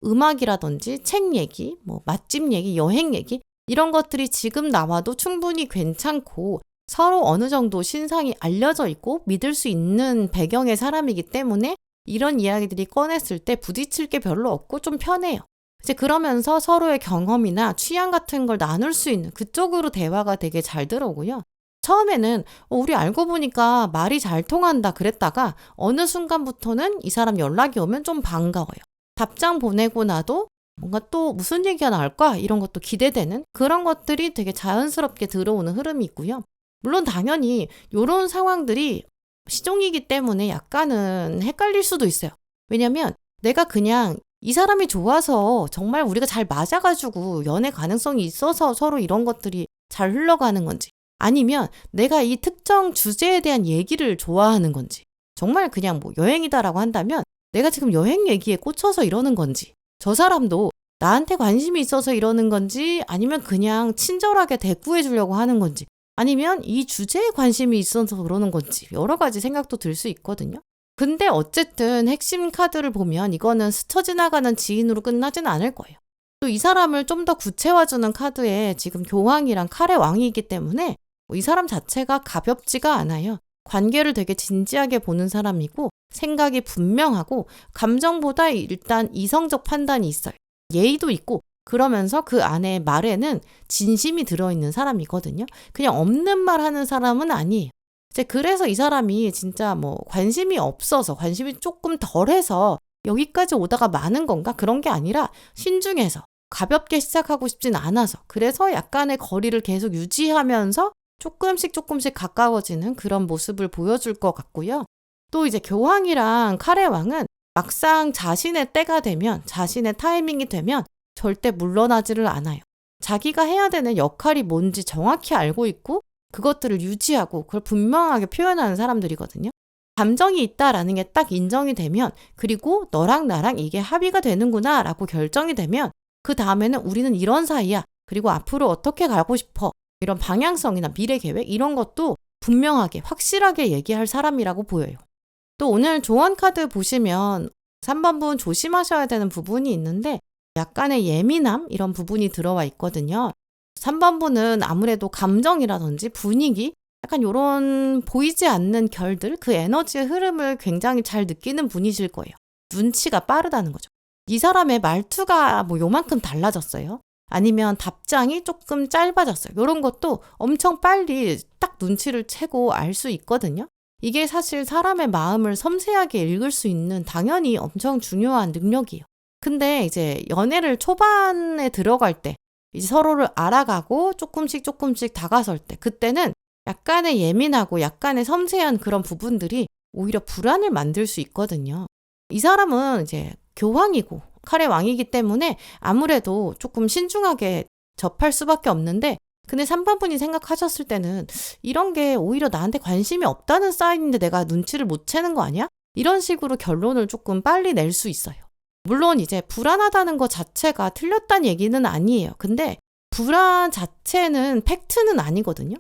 음악이라든지 책 얘기, 맛집 얘기, 여행 얘기 이런 것들이 지금 나와도 충분히 괜찮고 서로 어느 정도 신상이 알려져 있고 믿을 수 있는 배경의 사람이기 때문에 이런 이야기들이 꺼냈을 때 부딪힐 게 별로 없고 좀 편해요. 이제 그러면서 서로의 경험이나 취향 같은 걸 나눌 수 있는 그쪽으로 대화가 되게 잘 들어오고요. 처음에는 우리 알고 보니까 말이 잘 통한다 그랬다가 어느 순간부터는 이 사람 연락이 오면 좀 반가워요. 답장 보내고 나도 뭔가 또 무슨 얘기가 나올까 이런 것도 기대되는 그런 것들이 되게 자연스럽게 들어오는 흐름이 있고요. 물론 당연히 이런 상황들이 시종이기 때문에 약간은 헷갈릴 수도 있어요. 왜냐면 내가 그냥 이 사람이 좋아서 정말 우리가 잘 맞아가지고 연애 가능성이 있어서 서로 이런 것들이 잘 흘러가는 건지 아니면 내가 이 특정 주제에 대한 얘기를 좋아하는 건지 정말 그냥 여행이다라고 한다면 내가 지금 여행 얘기에 꽂혀서 이러는 건지 저 사람도 나한테 관심이 있어서 이러는 건지 아니면 그냥 친절하게 대꾸해 주려고 하는 건지 아니면 이 주제에 관심이 있어서 그러는 건지 여러 가지 생각도 들 수 있거든요. 근데 어쨌든 핵심 카드를 보면 이거는 스쳐 지나가는 지인으로 끝나진 않을 거예요. 또 이 사람을 좀 더 구체화주는 카드에 지금 교황이랑 칼의 왕이기 때문에 이 사람 자체가 가볍지가 않아요. 관계를 되게 진지하게 보는 사람이고 생각이 분명하고 감정보다 일단 이성적 판단이 있어요. 예의도 있고 그러면서 그 안에 말에는 진심이 들어있는 사람이거든요. 그냥 없는 말 하는 사람은 아니에요. 이제 그래서 이 사람이 진짜 관심이 없어서 관심이 조금 덜해서 여기까지 오다가 많은 건가? 그런 게 아니라 신중해서 가볍게 시작하고 싶진 않아서 그래서 약간의 거리를 계속 유지하면서 조금씩 가까워지는 그런 모습을 보여줄 것 같고요. 또 이제 교황이랑 칼의 왕은 막상 자신의 때가 되면 자신의 타이밍이 되면 절대 물러나지를 않아요. 자기가 해야 되는 역할이 뭔지 정확히 알고 있고 그것들을 유지하고 그걸 분명하게 표현하는 사람들이거든요. 감정이 있다라는 게 딱 인정이 되면 그리고 너랑 나랑 이게 합의가 되는구나 라고 결정이 되면 그 다음에는 우리는 이런 사이야. 그리고 앞으로 어떻게 가고 싶어. 이런 방향성이나 미래 계획 이런 것도 분명하게 확실하게 얘기할 사람이라고 보여요. 또 오늘 조언 카드 보시면 3번분 조심하셔야 되는 부분이 있는데 약간의 예민함 이런 부분이 들어와 있거든요. 3번분은 아무래도 감정이라든지 분위기 약간 이런 보이지 않는 결들 그 에너지의 흐름을 굉장히 잘 느끼는 분이실 거예요. 눈치가 빠르다는 거죠. 이 사람의 말투가 뭐 요만큼 달라졌어요. 아니면 답장이 조금 짧아졌어요. 이런 것도 엄청 빨리 딱 눈치를 채고 알 수 있거든요. 이게 사실 사람의 마음을 섬세하게 읽을 수 있는 당연히 엄청 중요한 능력이에요. 근데 이제 연애를 초반에 들어갈 때 이제 서로를 알아가고 조금씩 다가설 때 그때는 약간의 예민하고 약간의 섬세한 그런 부분들이 오히려 불안을 만들 수 있거든요. 이 사람은 이제 교황이고 칼의 왕이기 때문에 아무래도 조금 신중하게 접할 수밖에 없는데 근데 3번분이 생각하셨을 때는 이런 게 오히려 나한테 관심이 없다는 사인인데 내가 눈치를 못 채는 거 아니야? 이런 식으로 결론을 조금 빨리 낼 수 있어요. 물론 이제 불안하다는 것 자체가 틀렸다는 얘기는 아니에요. 근데 불안 자체는 팩트는 아니거든요.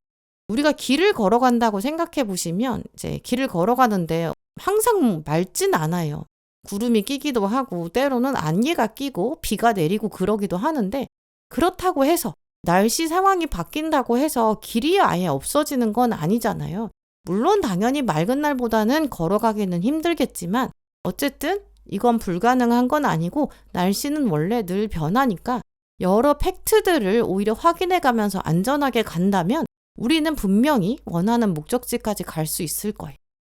우리가 길을 걸어간다고 생각해 보시면 이제 길을 걸어가는데 항상 맑진 않아요. 구름이 끼기도 하고 때로는 안개가 끼고 비가 내리고 그러기도 하는데 그렇다고 해서 날씨 상황이 바뀐다고 해서 길이 아예 없어지는 건 아니잖아요. 물론 당연히 맑은 날보다는 걸어가기는 힘들겠지만 어쨌든 이건 불가능한 건 아니고 날씨는 원래 늘 변하니까 여러 팩트들을 오히려 확인해 가면서 안전하게 간다면 우리는 분명히 원하는 목적지까지 갈 수 있을 거예요.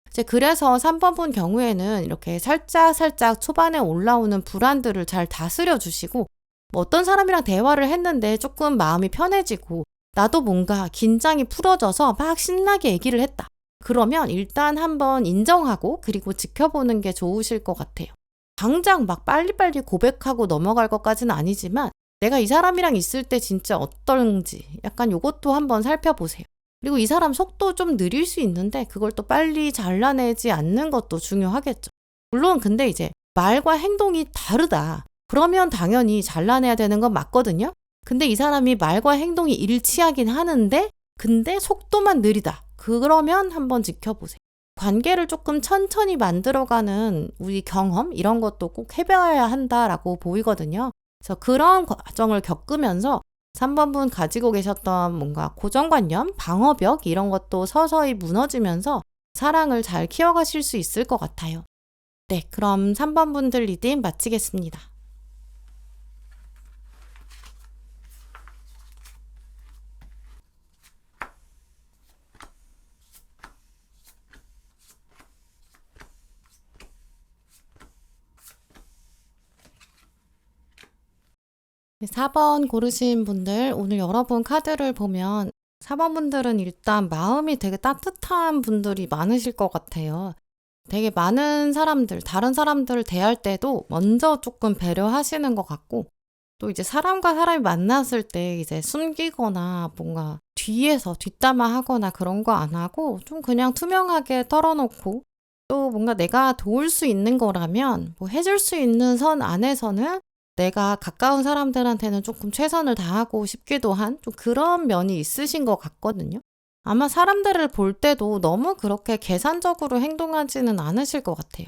이제 그래서 3번분 경우에는 이렇게 살짝 초반에 올라오는 불안들을 잘 다스려 주시고 뭐 어떤 사람이랑 대화를 했는데 조금 마음이 편해지고 나도 뭔가 긴장이 풀어져서 막 신나게 얘기를 했다. 그러면 일단 한번 인정하고 그리고 지켜보는 게 좋으실 것 같아요. 당장 막 빨리빨리 고백하고 넘어갈 것까지는 아니지만 내가 이 사람이랑 있을 때 진짜 어떨지 약간 요것도 한번 살펴보세요. 그리고 이 사람 속도 좀 느릴 수 있는데 그걸 또 빨리 잘라내지 않는 것도 중요하겠죠. 물론 근데 이제 말과 행동이 다르다. 그러면 당연히 잘라내야 되는 건 맞거든요. 근데 이 사람이 말과 행동이 일치하긴 하는데 근데 속도만 느리다. 그러면 한번 지켜보세요. 관계를 조금 천천히 만들어가는 우리 경험 이런 것도 꼭 해봐야 한다라고 보이거든요. 그래서 그런 과정을 겪으면서 3번분 가지고 계셨던 뭔가 고정관념, 방어벽 이런 것도 서서히 무너지면서 사랑을 잘 키워가실 수 있을 것 같아요. 네, 그럼 3번분들 리딩 마치겠습니다. 네, 4번 고르신 분들 오늘 여러분 카드를 보면 4번분들은 일단 마음이 되게 따뜻한 분들이 많으실 것 같아요. 되게 많은 사람들, 다른 사람들을 대할 때도 먼저 조금 배려하시는 것 같고 또 이제 사람과 사람이 만났을 때 이제 숨기거나 뭔가 뒤에서 뒷담화하거나 그런 거 안 하고 좀 그냥 투명하게 털어놓고 또 뭔가 내가 도울 수 있는 거라면 뭐 해줄 수 있는 선 안에서는 내가 가까운 사람들한테는 조금 최선을 다하고 싶기도 한 좀 그런 면이 있으신 것 같거든요. 아마 사람들을 볼 때도 너무 그렇게 계산적으로 행동하지는 않으실 것 같아요.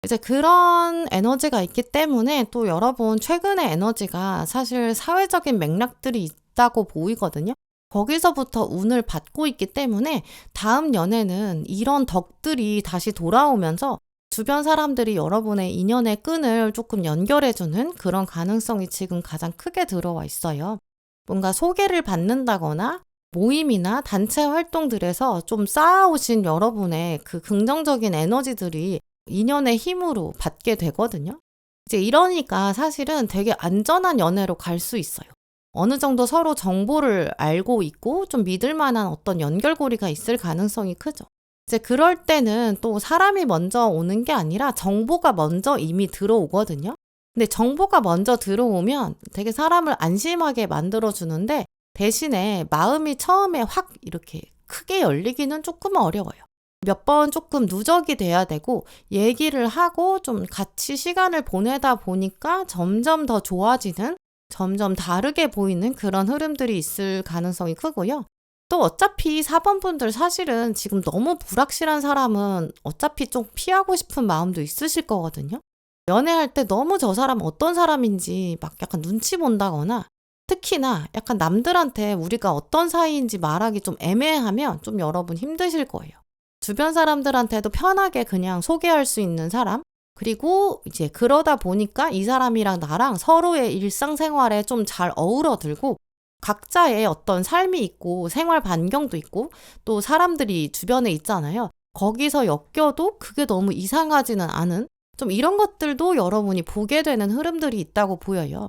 이제 그런 에너지가 있기 때문에 또 여러분 최근의 에너지가 사실 사회적인 맥락들이 있다고 보이거든요. 거기서부터 운을 받고 있기 때문에 다음 연애는 이런 덕들이 다시 돌아오면서 주변 사람들이 여러분의 인연의 끈을 조금 연결해주는 그런 가능성이 지금 가장 크게 들어와 있어요. 뭔가 소개를 받는다거나 모임이나 단체 활동들에서 좀 쌓아오신 여러분의 그 긍정적인 에너지들이 인연의 힘으로 받게 되거든요. 이제 이러니까 사실은 되게 안전한 연애로 갈 수 있어요. 어느 정도 서로 정보를 알고 있고 좀 믿을 만한 어떤 연결고리가 있을 가능성이 크죠. 이제 그럴 때는 또 사람이 먼저 오는 게 아니라 정보가 먼저 이미 들어오거든요. 근데 정보가 먼저 들어오면 되게 사람을 안심하게 만들어주는데 대신에 마음이 처음에 확 이렇게 크게 열리기는 조금 어려워요. 몇 번 조금 누적이 돼야 되고 얘기를 하고 좀 같이 시간을 보내다 보니까 점점 더 좋아지는, 점점 다르게 보이는 그런 흐름들이 있을 가능성이 크고요. 또 어차피 4번 분들 사실은 지금 너무 불확실한 사람은 어차피 좀 피하고 싶은 마음도 있으실 거거든요. 연애할 때 너무 저 사람 어떤 사람인지 막 약간 눈치 본다거나 특히나 약간 남들한테 우리가 어떤 사이인지 말하기 좀 애매하면 좀 여러분 힘드실 거예요. 주변 사람들한테도 편하게 그냥 소개할 수 있는 사람, 그리고 이제 그러다 보니까 이 사람이랑 나랑 서로의 일상생활에 좀 잘 어우러들고 각자의 어떤 삶이 있고 생활 반경도 있고 또 사람들이 주변에 있잖아요. 거기서 엮여도 그게 너무 이상하지는 않은 좀 이런 것들도 여러분이 보게 되는 흐름들이 있다고 보여요.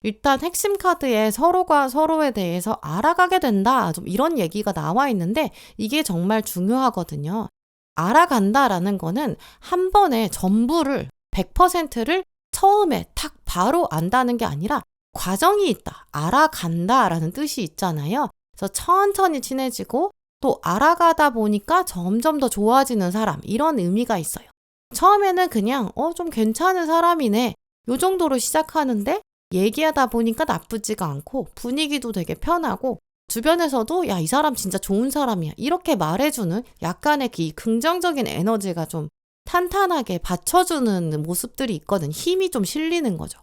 일단 핵심 카드에 서로가 서로에 대해서 알아가게 된다. 좀 이런 얘기가 나와 있는데 이게 정말 중요하거든요. 알아간다라는 거는 한 번에 전부를 100%를 처음에 탁 바로 안다는 게 아니라 과정이 있다. 알아간다라는 뜻이 있잖아요. 그래서 천천히 친해지고 또 알아가다 보니까 점점 더 좋아지는 사람, 이런 의미가 있어요. 처음에는 그냥 좀 괜찮은 사람이네 요 정도로 시작하는데 얘기하다 보니까 나쁘지가 않고 분위기도 되게 편하고 주변에서도 야, 이 사람 진짜 좋은 사람이야 이렇게 말해주는 약간의 이 긍정적인 에너지가 좀 탄탄하게 받쳐주는 모습들이 있거든. 힘이 좀 실리는 거죠.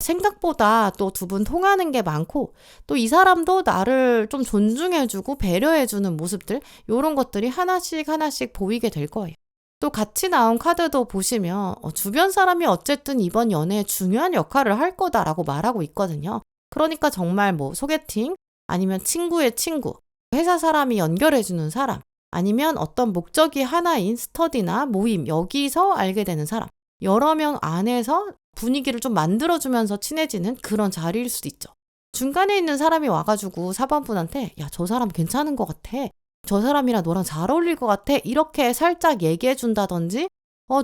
생각보다 또 두 분 통하는 게 많고 또 이 사람도 나를 좀 존중해주고 배려해주는 모습들, 이런 것들이 하나씩 하나씩 보이게 될 거예요. 또 같이 나온 카드도 보시면 주변 사람이 어쨌든 이번 연애에 중요한 역할을 할 거다라고 말하고 있거든요. 그러니까 정말 뭐 소개팅, 아니면 친구의 친구, 회사 사람이 연결해주는 사람, 아니면 어떤 목적이 하나인 스터디나 모임, 여기서 알게 되는 사람, 여러 명 안에서 분위기를 좀 만들어주면서 친해지는 그런 자리일 수도 있죠. 중간에 있는 사람이 와가지고 4번 분한테 야, 저 사람 괜찮은 것 같아, 저 사람이랑 너랑 잘 어울릴 것 같아, 이렇게 살짝 얘기해 준다든지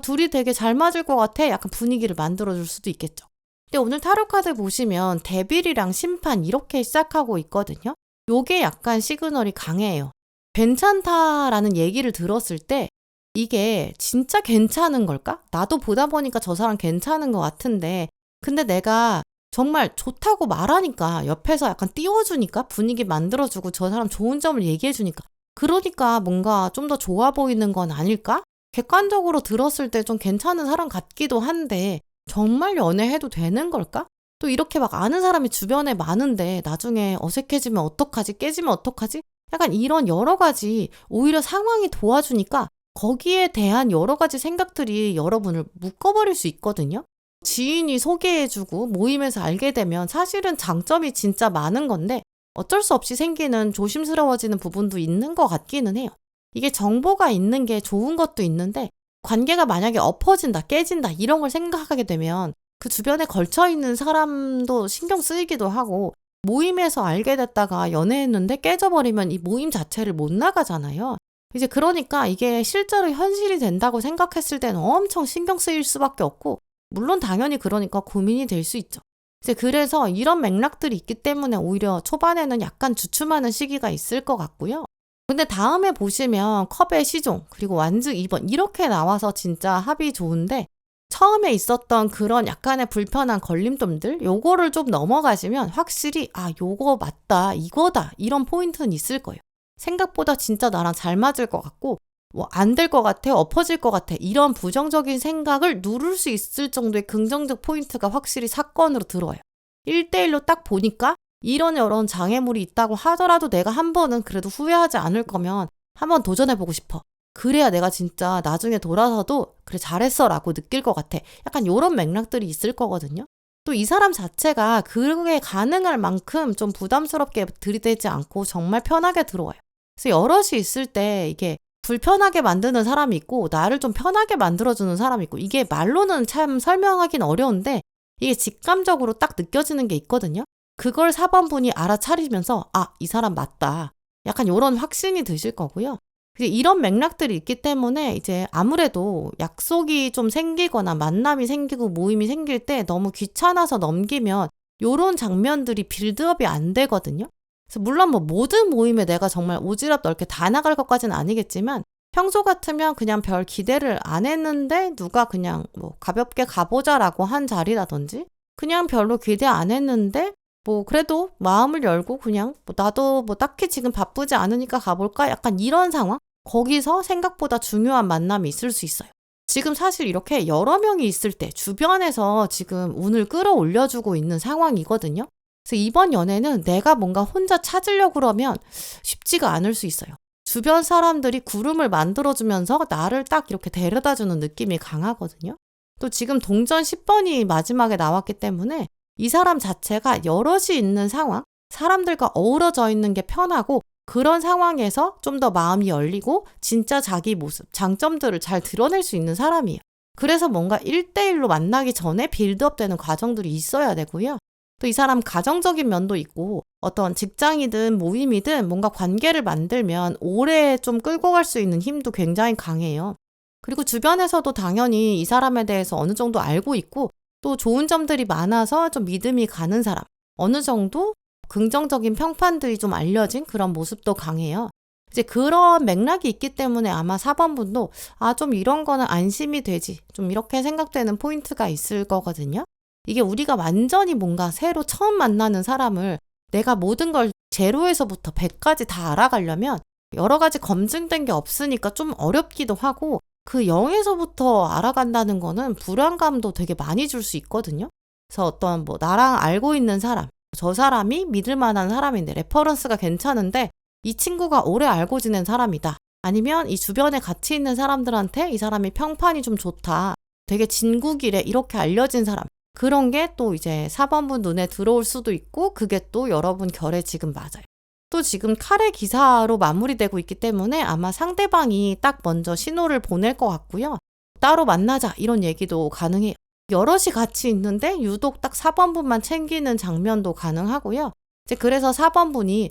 둘이 되게 잘 맞을 것 같아, 약간 분위기를 만들어줄 수도 있겠죠. 근데 오늘 타로 카드 보시면 데빌이랑 심판 이렇게 시작하고 있거든요. 요게 약간 시그널이 강해요. 괜찮다라는 얘기를 들었을 때 이게 진짜 괜찮은 걸까? 나도 보다 보니까 저 사람 괜찮은 것 같은데 근데 내가 정말 좋다고 말하니까 옆에서 약간 띄워주니까 분위기 만들어주고 저 사람 좋은 점을 얘기해주니까 그러니까 뭔가 좀 더 좋아 보이는 건 아닐까? 객관적으로 들었을 때 좀 괜찮은 사람 같기도 한데 정말 연애해도 되는 걸까? 또 이렇게 막 아는 사람이 주변에 많은데 나중에 어색해지면 어떡하지? 깨지면 어떡하지? 약간 이런 여러 가지 오히려 상황이 도와주니까 거기에 대한 여러 가지 생각들이 여러분을 묶어버릴 수 있거든요. 지인이 소개해주고 모임에서 알게 되면 사실은 장점이 진짜 많은 건데 어쩔 수 없이 생기는 조심스러워지는 부분도 있는 것 같기는 해요. 이게 정보가 있는 게 좋은 것도 있는데 관계가 만약에 엎어진다, 깨진다 이런 걸 생각하게 되면 그 주변에 걸쳐있는 사람도 신경 쓰이기도 하고 모임에서 알게 됐다가 연애했는데 깨져버리면 이 모임 자체를 못 나가잖아요. 이제 그러니까 이게 실제로 현실이 된다고 생각했을 때는 엄청 신경 쓰일 수밖에 없고 물론 당연히 그러니까 고민이 될 수 있죠. 이제 그래서 이런 맥락들이 있기 때문에 오히려 초반에는 약간 주춤하는 시기가 있을 것 같고요. 근데 다음에 보시면 컵의 시종 그리고 완즈 2번 이렇게 나와서 진짜 합이 좋은데 처음에 있었던 그런 약간의 불편한 걸림돌들 요거를 좀 넘어가시면 확실히 요거 맞다, 이거다 이런 포인트는 있을 거예요. 생각보다 진짜 나랑 잘 맞을 것 같고 뭐 안 될 것 같아, 엎어질 것 같아 이런 부정적인 생각을 누를 수 있을 정도의 긍정적 포인트가 확실히 사건으로 들어와요. 1대1로 딱 보니까 이런 장애물이 있다고 하더라도 내가 한 번은 그래도 후회하지 않을 거면 한번 도전해보고 싶어. 그래야 내가 진짜 나중에 돌아서도 그래 잘했어 라고 느낄 것 같아. 약간 이런 맥락들이 있을 거거든요. 또 이 사람 자체가 그게 가능할 만큼 좀 부담스럽게 들이대지 않고 정말 편하게 들어와요. 그래서 여럿이 있을 때 이게 불편하게 만드는 사람이 있고 나를 좀 편하게 만들어주는 사람이 있고 이게 말로는 참 설명하긴 어려운데 이게 직감적으로 딱 느껴지는 게 있거든요. 그걸 4번 분이 알아차리면서 이 사람 맞다. 약간 이런 확신이 드실 거고요. 이런 맥락들이 있기 때문에 이제 아무래도 약속이 좀 생기거나 만남이 생기고 모임이 생길 때 너무 귀찮아서 넘기면 요런 장면들이 빌드업이 안 되거든요. 그래서 물론 뭐 모든 모임에 내가 정말 오지랖 넓게 다 나갈 것까지는 아니겠지만 평소 같으면 그냥 별 기대를 안 했는데 누가 그냥 뭐 가볍게 가보자라고 한 자리라든지 그냥 별로 기대 안 했는데 뭐 그래도 마음을 열고 그냥 뭐 나도 뭐 딱히 지금 바쁘지 않으니까 가볼까? 약간 이런 상황? 거기서 생각보다 중요한 만남이 있을 수 있어요. 지금 사실 이렇게 여러 명이 있을 때 주변에서 지금 운을 끌어올려주고 있는 상황이거든요. 그래서 이번 연애는 내가 뭔가 혼자 찾으려고 그러면 쉽지가 않을 수 있어요. 주변 사람들이 구름을 만들어주면서 나를 딱 이렇게 데려다주는 느낌이 강하거든요. 또 지금 동전 10번이 마지막에 나왔기 때문에 이 사람 자체가 여럿이 있는 상황, 사람들과 어우러져 있는 게 편하고 그런 상황에서 좀 더 마음이 열리고 진짜 자기 모습, 장점들을 잘 드러낼 수 있는 사람이에요. 그래서 뭔가 1대1로 만나기 전에 빌드업 되는 과정들이 있어야 되고요. 또 이 사람 가정적인 면도 있고 어떤 직장이든 모임이든 뭔가 관계를 만들면 오래 좀 끌고 갈 수 있는 힘도 굉장히 강해요. 그리고 주변에서도 당연히 이 사람에 대해서 어느 정도 알고 있고 또 좋은 점들이 많아서 좀 믿음이 가는 사람, 어느 정도 긍정적인 평판들이 좀 알려진 그런 모습도 강해요. 이제 그런 맥락이 있기 때문에 아마 4번 분도 좀 이런 거는 안심이 되지, 좀 이렇게 생각되는 포인트가 있을 거거든요. 이게 우리가 완전히 뭔가 새로 처음 만나는 사람을 내가 모든 걸 제로에서부터 100까지 다 알아가려면 여러 가지 검증된 게 없으니까 좀 어렵기도 하고 그 0에서부터 알아간다는 거는 불안감도 되게 많이 줄 수 있거든요. 그래서 어떤 뭐 나랑 알고 있는 사람, 저 사람이 믿을 만한 사람인데 레퍼런스가 괜찮은데 이 친구가 오래 알고 지낸 사람이다. 아니면 이 주변에 같이 있는 사람들한테 이 사람이 평판이 좀 좋다. 되게 진국이래 이렇게 알려진 사람. 그런 게 또 이제 4번분 눈에 들어올 수도 있고 그게 또 여러분 결에 지금 맞아요. 또 지금 칼의 기사로 마무리되고 있기 때문에 아마 상대방이 딱 먼저 신호를 보낼 것 같고요. 따로 만나자 이런 얘기도 가능해요. 여럿이 같이 있는데 유독 딱 4번분만 챙기는 장면도 가능하고요. 이제 그래서 4번분이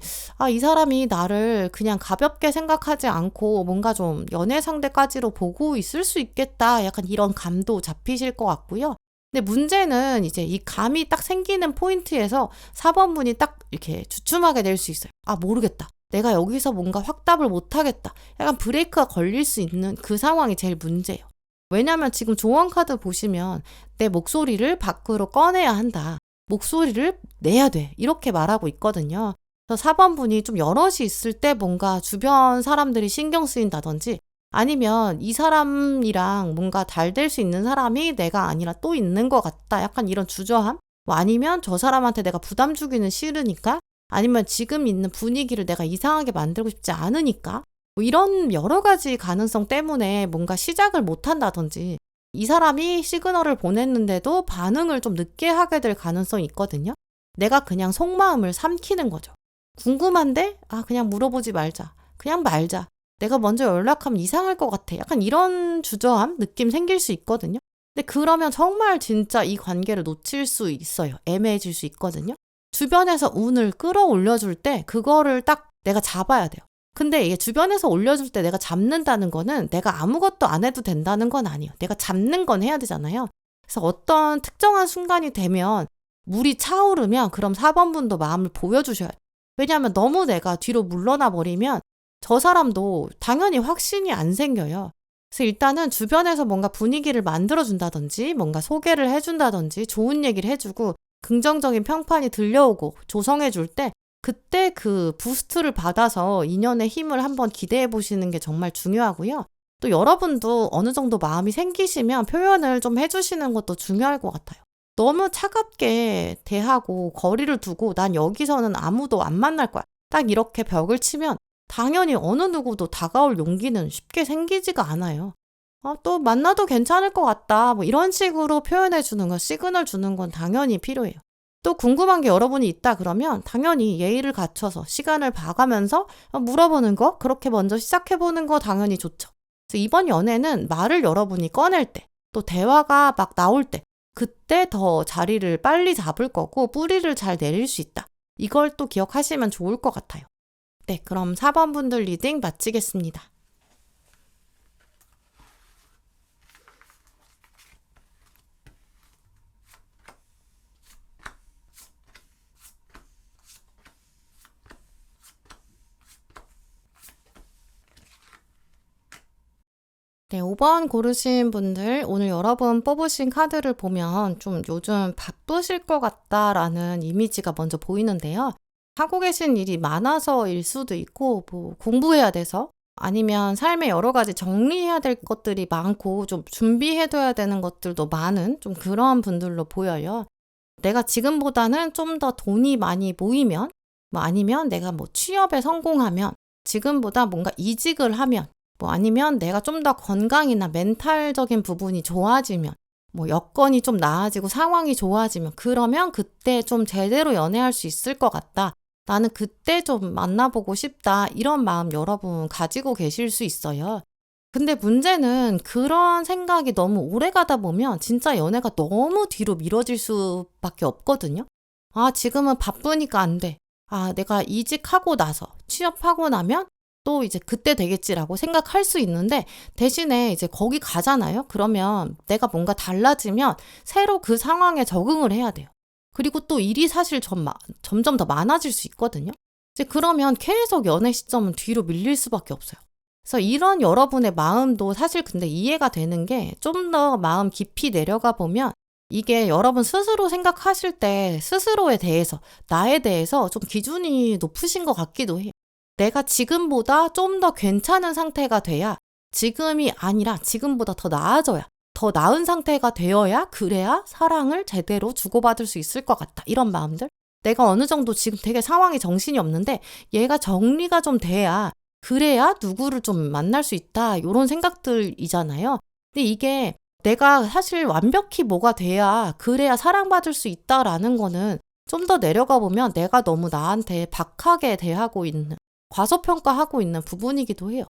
이 사람이 나를 그냥 가볍게 생각하지 않고 뭔가 좀 연애 상대까지로 보고 있을 수 있겠다. 약간 이런 감도 잡히실 것 같고요. 근데 문제는 이제 이 감이 딱 생기는 포인트에서 4번분이 딱 이렇게 주춤하게 될 수 있어요. 모르겠다. 내가 여기서 뭔가 확답을 못하겠다. 약간 브레이크가 걸릴 수 있는 그 상황이 제일 문제예요. 왜냐하면 지금 조언 카드 보시면 내 목소리를 밖으로 꺼내야 한다. 목소리를 내야 돼. 이렇게 말하고 있거든요. 그래서 4번분이 좀 여럿이 있을 때 뭔가 주변 사람들이 신경 쓰인다든지 아니면 이 사람이랑 뭔가 달 될 수 있는 사람이 내가 아니라 또 있는 것 같다. 약간 이런 주저함? 뭐 아니면 저 사람한테 내가 부담 주기는 싫으니까 아니면 지금 있는 분위기를 내가 이상하게 만들고 싶지 않으니까 뭐 이런 여러 가지 가능성 때문에 뭔가 시작을 못 한다든지 이 사람이 시그널을 보냈는데도 반응을 좀 늦게 하게 될 가능성이 있거든요. 내가 그냥 속마음을 삼키는 거죠. 궁금한데 그냥 물어보지 말자. 그냥 말자. 내가 먼저 연락하면 이상할 것 같아. 약간 이런 주저함 느낌 생길 수 있거든요. 근데 그러면 정말 진짜 이 관계를 놓칠 수 있어요. 애매해질 수 있거든요. 주변에서 운을 끌어올려줄 때 그거를 딱 내가 잡아야 돼요. 근데 이게 주변에서 올려줄 때 내가 잡는다는 거는 내가 아무것도 안 해도 된다는 건 아니에요. 내가 잡는 건 해야 되잖아요. 그래서 어떤 특정한 순간이 되면 물이 차오르면 그럼 4번분도 마음을 보여주셔야 돼요. 왜냐하면 너무 내가 뒤로 물러나 버리면 저 사람도 당연히 확신이 안 생겨요. 그래서 일단은 주변에서 뭔가 분위기를 만들어준다든지 뭔가 소개를 해준다든지 좋은 얘기를 해주고 긍정적인 평판이 들려오고 조성해줄 때 그때 그 부스트를 받아서 인연의 힘을 한번 기대해 보시는 게 정말 중요하고요. 또 여러분도 어느 정도 마음이 생기시면 표현을 좀 해주시는 것도 중요할 것 같아요. 너무 차갑게 대하고 거리를 두고 난 여기서는 아무도 안 만날 거야. 딱 이렇게 벽을 치면 당연히 어느 누구도 다가올 용기는 쉽게 생기지가 않아요. 또 만나도 괜찮을 것 같다. 뭐 이런 식으로 표현해 주는 거, 시그널 주는 건 당연히 필요해요. 또 궁금한 게 여러분이 있다 그러면 당연히 예의를 갖춰서 시간을 봐가면서 물어보는 거, 그렇게 먼저 시작해보는 거 당연히 좋죠. 그래서 이번 연애는 말을 여러분이 꺼낼 때, 또 대화가 막 나올 때, 그때 더 자리를 빨리 잡을 거고 뿌리를 잘 내릴 수 있다. 이걸 또 기억하시면 좋을 것 같아요. 네, 그럼 4번 분들 리딩 마치겠습니다. 네, 5번 고르신 분들, 오늘 여러분 뽑으신 카드를 보면 좀 요즘 바쁘실 것 같다라는 이미지가 먼저 보이는데요. 하고 계신 일이 많아서일 수도 있고, 뭐 공부해야 돼서, 아니면 삶에 여러 가지 정리해야 될 것들이 많고, 좀 준비해둬야 되는 것들도 많은 좀 그런 분들로 보여요. 내가 지금보다는 좀 더 돈이 많이 모이면, 뭐 아니면 내가 뭐 취업에 성공하면, 지금보다 뭔가 이직을 하면, 뭐 아니면 내가 좀 더 건강이나 멘탈적인 부분이 좋아지면, 뭐 여건이 좀 나아지고 상황이 좋아지면, 그러면 그때 좀 제대로 연애할 수 있을 것 같다. 나는 그때 좀 만나보고 싶다. 이런 마음 여러분 가지고 계실 수 있어요. 근데 문제는 그런 생각이 너무 오래 가다 보면 진짜 연애가 너무 뒤로 미뤄질 수밖에 없거든요. 아, 지금은 바쁘니까 안 돼. 아, 내가 이직하고 나서 취업하고 나면 또 이제 그때 되겠지라고 생각할 수 있는데, 대신에 이제 거기 가잖아요. 그러면 내가 뭔가 달라지면 새로 그 상황에 적응을 해야 돼요. 그리고 또 일이 사실 점점 더 많아질 수 있거든요. 이제 그러면 계속 연애 시점은 뒤로 밀릴 수밖에 없어요. 그래서 이런 여러분의 마음도 사실 근데 이해가 되는 게, 좀 더 마음 깊이 내려가 보면 이게 여러분 스스로 생각하실 때 스스로에 대해서, 나에 대해서 좀 기준이 높으신 것 같기도 해요. 내가 지금보다 좀 더 괜찮은 상태가 돼야, 지금이 아니라 지금보다 더 나아져야, 더 나은 상태가 되어야, 그래야 사랑을 제대로 주고받을 수 있을 것 같다. 이런 마음들. 내가 어느 정도 지금 되게 상황이 정신이 없는데 얘가 정리가 좀 돼야, 그래야 누구를 좀 만날 수 있다. 이런 생각들이잖아요. 근데 이게 내가 사실 완벽히 뭐가 돼야, 그래야 사랑받을 수 있다라는 거는 좀 더 내려가 보면 내가 너무 나한테 박하게 대하고 있는, 과소평가하고 있는 부분이기도 해요.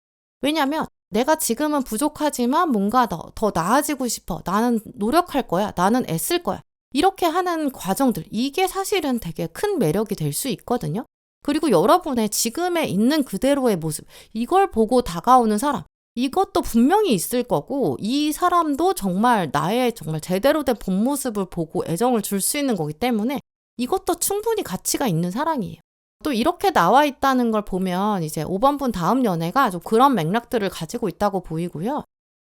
왜냐면 내가 지금은 부족하지만 뭔가 더 나아지고 싶어. 나는 노력할 거야. 나는 애쓸 거야. 이렇게 하는 과정들, 이게 사실은 되게 큰 매력이 될 수 있거든요. 그리고 여러분의 지금에 있는 그대로의 모습, 이걸 보고 다가오는 사람, 이것도 분명히 있을 거고, 이 사람도 정말 나의 정말 제대로 된 본 모습을 보고 애정을 줄 수 있는 거기 때문에 이것도 충분히 가치가 있는 사랑이에요. 또 이렇게 나와 있다는 걸 보면 이제 5번 분 다음 연애가 좀 그런 맥락들을 가지고 있다고 보이고요.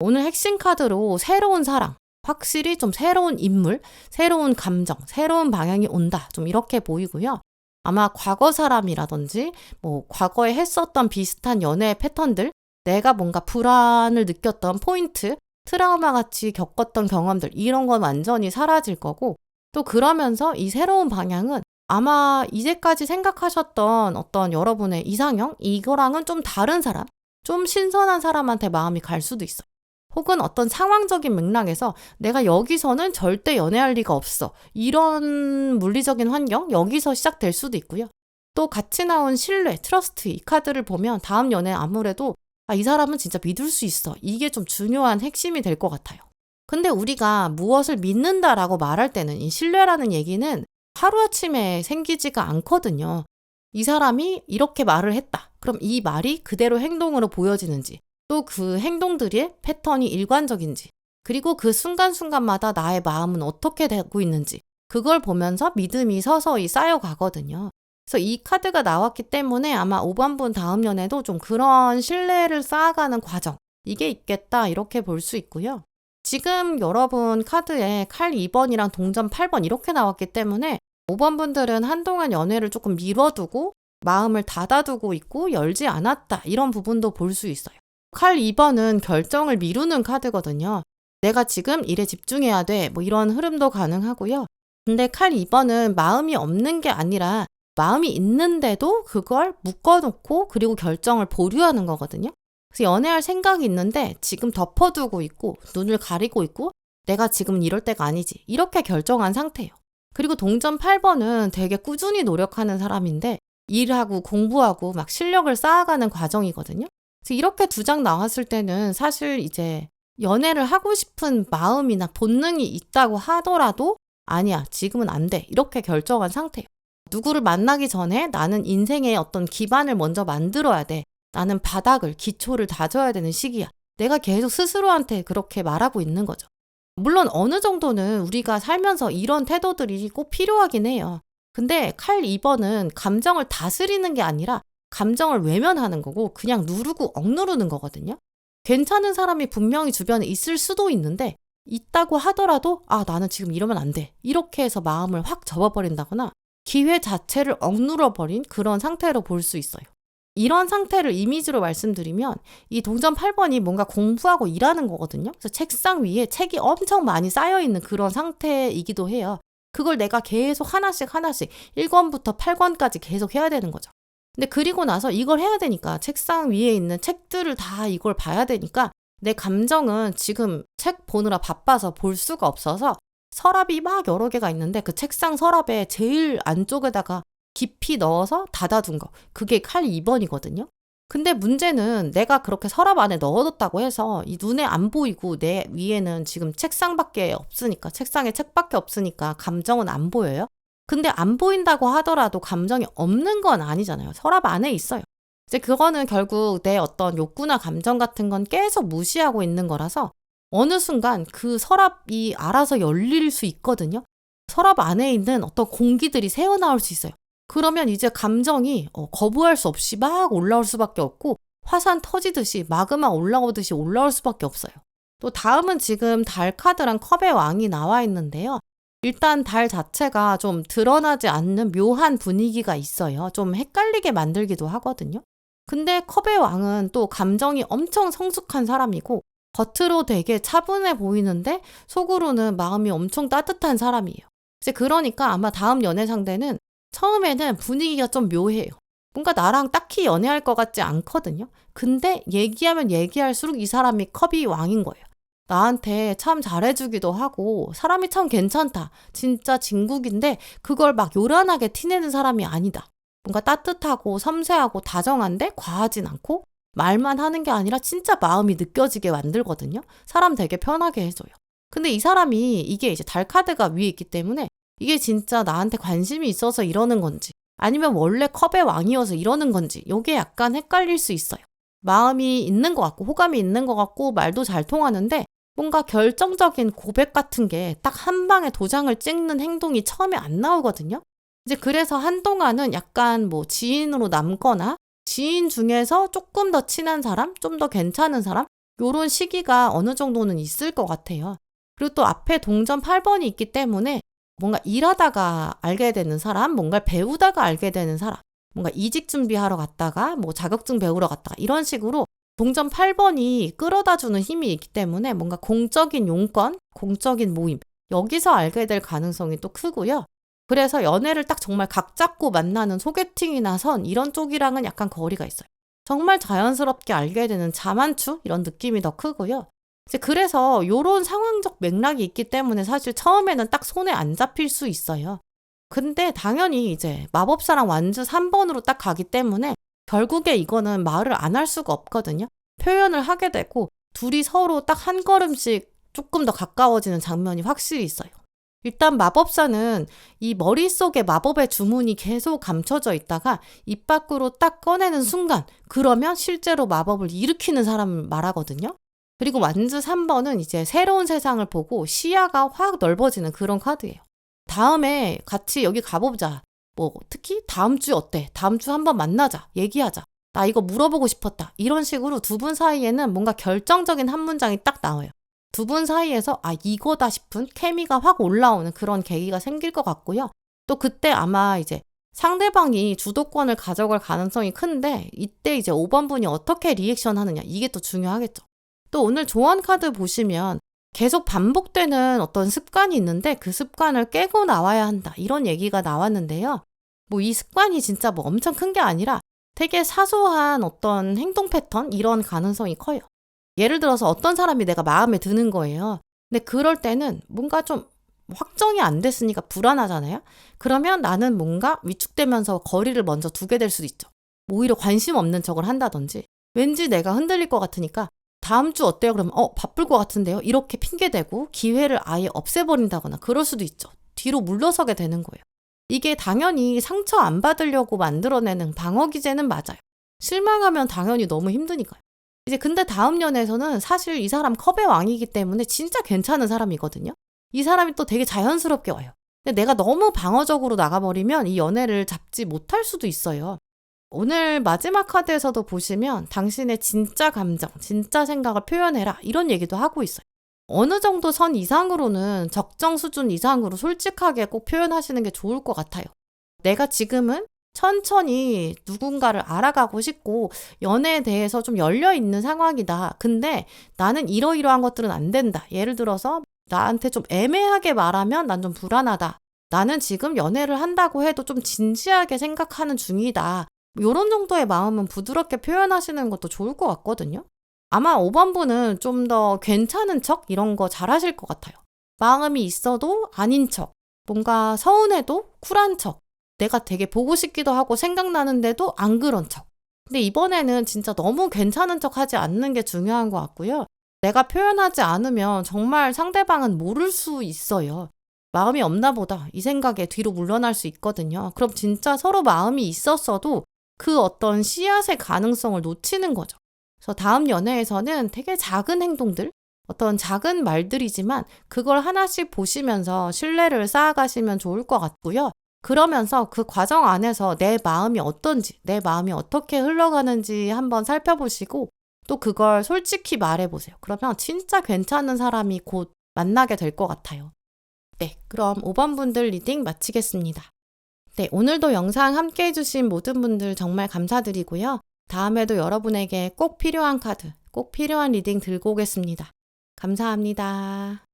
오늘 핵심 카드로 새로운 사랑, 확실히 좀 새로운 인물, 새로운 감정, 새로운 방향이 온다. 좀 이렇게 보이고요. 아마 과거 사람이라든지 뭐 과거에 했었던 비슷한 연애 패턴들, 내가 뭔가 불안을 느꼈던 포인트, 트라우마 같이 겪었던 경험들, 이런 건 완전히 사라질 거고, 또 그러면서 이 새로운 방향은 아마 이제까지 생각하셨던 어떤 여러분의 이상형, 이거랑은 좀 다른 사람, 좀 신선한 사람한테 마음이 갈 수도 있어요. 혹은 어떤 상황적인 맥락에서 내가 여기서는 절대 연애할 리가 없어. 이런 물리적인 환경, 여기서 시작될 수도 있고요. 또 같이 나온 신뢰, 트러스트, 이 카드를 보면 다음 연애 아무래도 이 사람은 진짜 믿을 수 있어. 이게 좀 중요한 핵심이 될 것 같아요. 근데 우리가 무엇을 믿는다라고 말할 때는 이 신뢰라는 얘기는 하루아침에 생기지가 않거든요. 이 사람이 이렇게 말을 했다. 그럼 이 말이 그대로 행동으로 보여지는지, 또 그 행동들의 패턴이 일관적인지, 그리고 그 순간순간마다 나의 마음은 어떻게 되고 있는지, 그걸 보면서 믿음이 서서히 쌓여가거든요. 그래서 이 카드가 나왔기 때문에 아마 5번 분 다음 연애도 좀 그런 신뢰를 쌓아가는 과정, 이게 있겠다 이렇게 볼 수 있고요. 지금 여러분 카드에 칼 2번이랑 동전 8번 이렇게 나왔기 때문에 5번 분들은 한동안 연애를 조금 미뤄두고 마음을 닫아두고 있고 열지 않았다, 이런 부분도 볼 수 있어요. 칼 2번은 결정을 미루는 카드거든요. 내가 지금 일에 집중해야 돼, 뭐 이런 흐름도 가능하고요. 근데 칼 2번은 마음이 없는 게 아니라 마음이 있는데도 그걸 묶어놓고 그리고 결정을 보류하는 거거든요. 그래서 연애할 생각이 있는데 지금 덮어두고 있고 눈을 가리고 있고 내가 지금 이럴 때가 아니지, 이렇게 결정한 상태예요. 그리고 동전 8번은 되게 꾸준히 노력하는 사람인데 일하고 공부하고 막 실력을 쌓아가는 과정이거든요. 그래서 이렇게 두 장 나왔을 때는 사실 이제 연애를 하고 싶은 마음이나 본능이 있다고 하더라도 아니야, 지금은 안 돼, 이렇게 결정한 상태예요. 누구를 만나기 전에 나는 인생의 어떤 기반을 먼저 만들어야 돼. 나는 바닥을, 기초를 다져야 되는 시기야. 내가 계속 스스로한테 그렇게 말하고 있는 거죠. 물론 어느 정도는 우리가 살면서 이런 태도들이 꼭 필요하긴 해요. 근데 칼 2번은 감정을 다스리는 게 아니라 감정을 외면하는 거고 그냥 누르고 억누르는 거거든요. 괜찮은 사람이 분명히 주변에 있을 수도 있는데 있다고 하더라도 나는 지금 이러면 안 돼. 이렇게 해서 마음을 확 접어버린다거나 기회 자체를 억눌러버린 그런 상태로 볼 수 있어요. 이런 상태를 이미지로 말씀드리면 이 동전 8번이 뭔가 공부하고 일하는 거거든요. 그래서 책상 위에 책이 엄청 많이 쌓여있는 그런 상태이기도 해요. 그걸 내가 계속 하나씩 1권부터 8권까지 계속 해야 되는 거죠. 근데 그리고 나서 이걸 해야 되니까 책상 위에 있는 책들을 다 이걸 봐야 되니까 내 감정은 지금 책 보느라 바빠서 볼 수가 없어서 서랍이 막 여러 개가 있는데 그 책상 서랍에 제일 안쪽에다가 깊이 넣어서 닫아둔 거. 그게 칼 2번이거든요. 근데 문제는 내가 그렇게 서랍 안에 넣어뒀다고 해서 이 눈에 안 보이고 내 위에는 지금 책상밖에 없으니까 책상에 책밖에 없으니까 감정은 안 보여요. 근데 안 보인다고 하더라도 감정이 없는 건 아니잖아요. 서랍 안에 있어요. 이제 그거는 결국 내 어떤 욕구나 감정 같은 건 계속 무시하고 있는 거라서 어느 순간 그 서랍이 알아서 열릴 수 있거든요. 서랍 안에 있는 어떤 공기들이 새어나올 수 있어요. 그러면 이제 감정이 거부할 수 없이 막 올라올 수밖에 없고 화산 터지듯이 마그마 올라오듯이 올라올 수밖에 없어요. 또 다음은 지금 달 카드랑 컵의 왕이 나와 있는데요. 일단 달 자체가 좀 드러나지 않는 묘한 분위기가 있어요. 좀 헷갈리게 만들기도 하거든요. 근데 컵의 왕은 또 감정이 엄청 성숙한 사람이고 겉으로 되게 차분해 보이는데 속으로는 마음이 엄청 따뜻한 사람이에요. 이제 그러니까 아마 다음 연애 상대는 처음에는 분위기가 좀 묘해요. 뭔가 나랑 딱히 연애할 것 같지 않거든요. 근데 얘기하면 얘기할수록 이 사람이 컵이 왕인 거예요. 나한테 참 잘해주기도 하고 사람이 참 괜찮다. 진짜 진국인데 그걸 막 요란하게 티내는 사람이 아니다. 뭔가 따뜻하고 섬세하고 다정한데 과하진 않고 말만 하는 게 아니라 진짜 마음이 느껴지게 만들거든요. 사람 되게 편하게 해줘요. 근데 이 사람이 이게 이제 달 카드가 위에 있기 때문에 이게 진짜 나한테 관심이 있어서 이러는 건지 아니면 원래 컵의 왕이어서 이러는 건지 이게 약간 헷갈릴 수 있어요. 마음이 있는 것 같고 호감이 있는 것 같고 말도 잘 통하는데 뭔가 결정적인 고백 같은 게 딱 한 방에 도장을 찍는 행동이 처음에 안 나오거든요. 이제 그래서 한동안은 약간 뭐 지인으로 남거나 지인 중에서 조금 더 친한 사람, 좀 더 괜찮은 사람 요런 시기가 어느 정도는 있을 것 같아요. 그리고 또 앞에 동전 8번이 있기 때문에 뭔가 일하다가 알게 되는 사람, 뭔가를 배우다가 알게 되는 사람, 뭔가 이직 준비하러 갔다가 뭐 자격증 배우러 갔다가 이런 식으로 동전 8번이 끌어다주는 힘이 있기 때문에 뭔가 공적인 용건, 공적인 모임 여기서 알게 될 가능성이 또 크고요. 그래서 연애를 딱 정말 각 잡고 만나는 소개팅이나 선 이런 쪽이랑은 약간 거리가 있어요. 정말 자연스럽게 알게 되는 자만추 이런 느낌이 더 크고요. 이제 그래서 이런 상황적 맥락이 있기 때문에 사실 처음에는 딱 손에 안 잡힐 수 있어요. 근데 당연히 이제 마법사랑 완주 3번으로 딱 가기 때문에 결국에 이거는 말을 안 할 수가 없거든요. 표현을 하게 되고 둘이 서로 딱 한 걸음씩 조금 더 가까워지는 장면이 확실히 있어요. 일단 마법사는 이 머릿속에 마법의 주문이 계속 감춰져 있다가 입 밖으로 딱 꺼내는 순간 그러면 실제로 마법을 일으키는 사람을 말하거든요. 그리고 완주 3번은 이제 새로운 세상을 보고 시야가 확 넓어지는 그런 카드예요. 다음에 같이 여기 가보자. 뭐 특히 다음 주 어때? 다음 주 한번 만나자. 얘기하자. 나 이거 물어보고 싶었다. 이런 식으로 두 분 사이에는 뭔가 결정적인 한 문장이 딱 나와요. 두 분 사이에서 이거다 싶은 케미가 확 올라오는 그런 계기가 생길 것 같고요. 또 그때 아마 이제 상대방이 주도권을 가져갈 가능성이 큰데 이때 이제 5번 분이 어떻게 리액션 하느냐 이게 또 중요하겠죠. 또 오늘 조언 카드 보시면 계속 반복되는 어떤 습관이 있는데 그 습관을 깨고 나와야 한다 이런 얘기가 나왔는데요. 뭐 이 습관이 진짜 뭐 엄청 큰 게 아니라 되게 사소한 어떤 행동 패턴 이런 가능성이 커요. 예를 들어서 어떤 사람이 내가 마음에 드는 거예요. 근데 그럴 때는 뭔가 좀 확정이 안 됐으니까 불안하잖아요. 그러면 나는 뭔가 위축되면서 거리를 먼저 두게 될 수도 있죠. 오히려 관심 없는 척을 한다든지 왠지 내가 흔들릴 것 같으니까 다음 주 어때요? 그러면 바쁠 것 같은데요? 이렇게 핑계대고 기회를 아예 없애버린다거나 그럴 수도 있죠. 뒤로 물러서게 되는 거예요. 이게 당연히 상처 안 받으려고 만들어내는 방어 기제는 맞아요. 실망하면 당연히 너무 힘드니까요. 이제 근데 다음 연애에서는 사실 이 사람 컵의 왕이기 때문에 진짜 괜찮은 사람이거든요. 이 사람이 또 되게 자연스럽게 와요. 근데 내가 너무 방어적으로 나가버리면 이 연애를 잡지 못할 수도 있어요. 오늘 마지막 카드에서도 보시면 당신의 진짜 감정, 진짜 생각을 표현해라 이런 얘기도 하고 있어요. 어느 정도 선 이상으로는 적정 수준 이상으로 솔직하게 꼭 표현하시는 게 좋을 것 같아요. 내가 지금은 천천히 누군가를 알아가고 싶고 연애에 대해서 좀 열려있는 상황이다. 근데 나는 이러이러한 것들은 안 된다. 예를 들어서 나한테 좀 애매하게 말하면 난 좀 불안하다. 나는 지금 연애를 한다고 해도 좀 진지하게 생각하는 중이다. 이런 정도의 마음은 부드럽게 표현하시는 것도 좋을 것 같거든요. 아마 5번분은 좀 더 괜찮은 척 이런 거 잘하실 것 같아요. 마음이 있어도 아닌 척, 뭔가 서운해도 쿨한 척, 내가 되게 보고 싶기도 하고 생각나는데도 안 그런 척. 근데 이번에는 진짜 너무 괜찮은 척 하지 않는 게 중요한 것 같고요. 내가 표현하지 않으면 정말 상대방은 모를 수 있어요. 마음이 없나 보다 이 생각에 뒤로 물러날 수 있거든요. 그럼 진짜 서로 마음이 있었어도 그 어떤 씨앗의 가능성을 놓치는 거죠. 그래서 다음 연애에서는 되게 작은 행동들, 어떤 작은 말들이지만 그걸 하나씩 보시면서 신뢰를 쌓아가시면 좋을 것 같고요. 그러면서 그 과정 안에서 내 마음이 어떤지, 내 마음이 어떻게 흘러가는지 한번 살펴보시고 또 그걸 솔직히 말해보세요. 그러면 진짜 괜찮은 사람이 곧 만나게 될 것 같아요. 네, 그럼 5번 분들 리딩 마치겠습니다. 네, 오늘도 영상 함께 해주신 모든 분들 정말 감사드리고요. 다음에도 여러분에게 꼭 필요한 카드, 꼭 필요한 리딩 들고 오겠습니다. 감사합니다.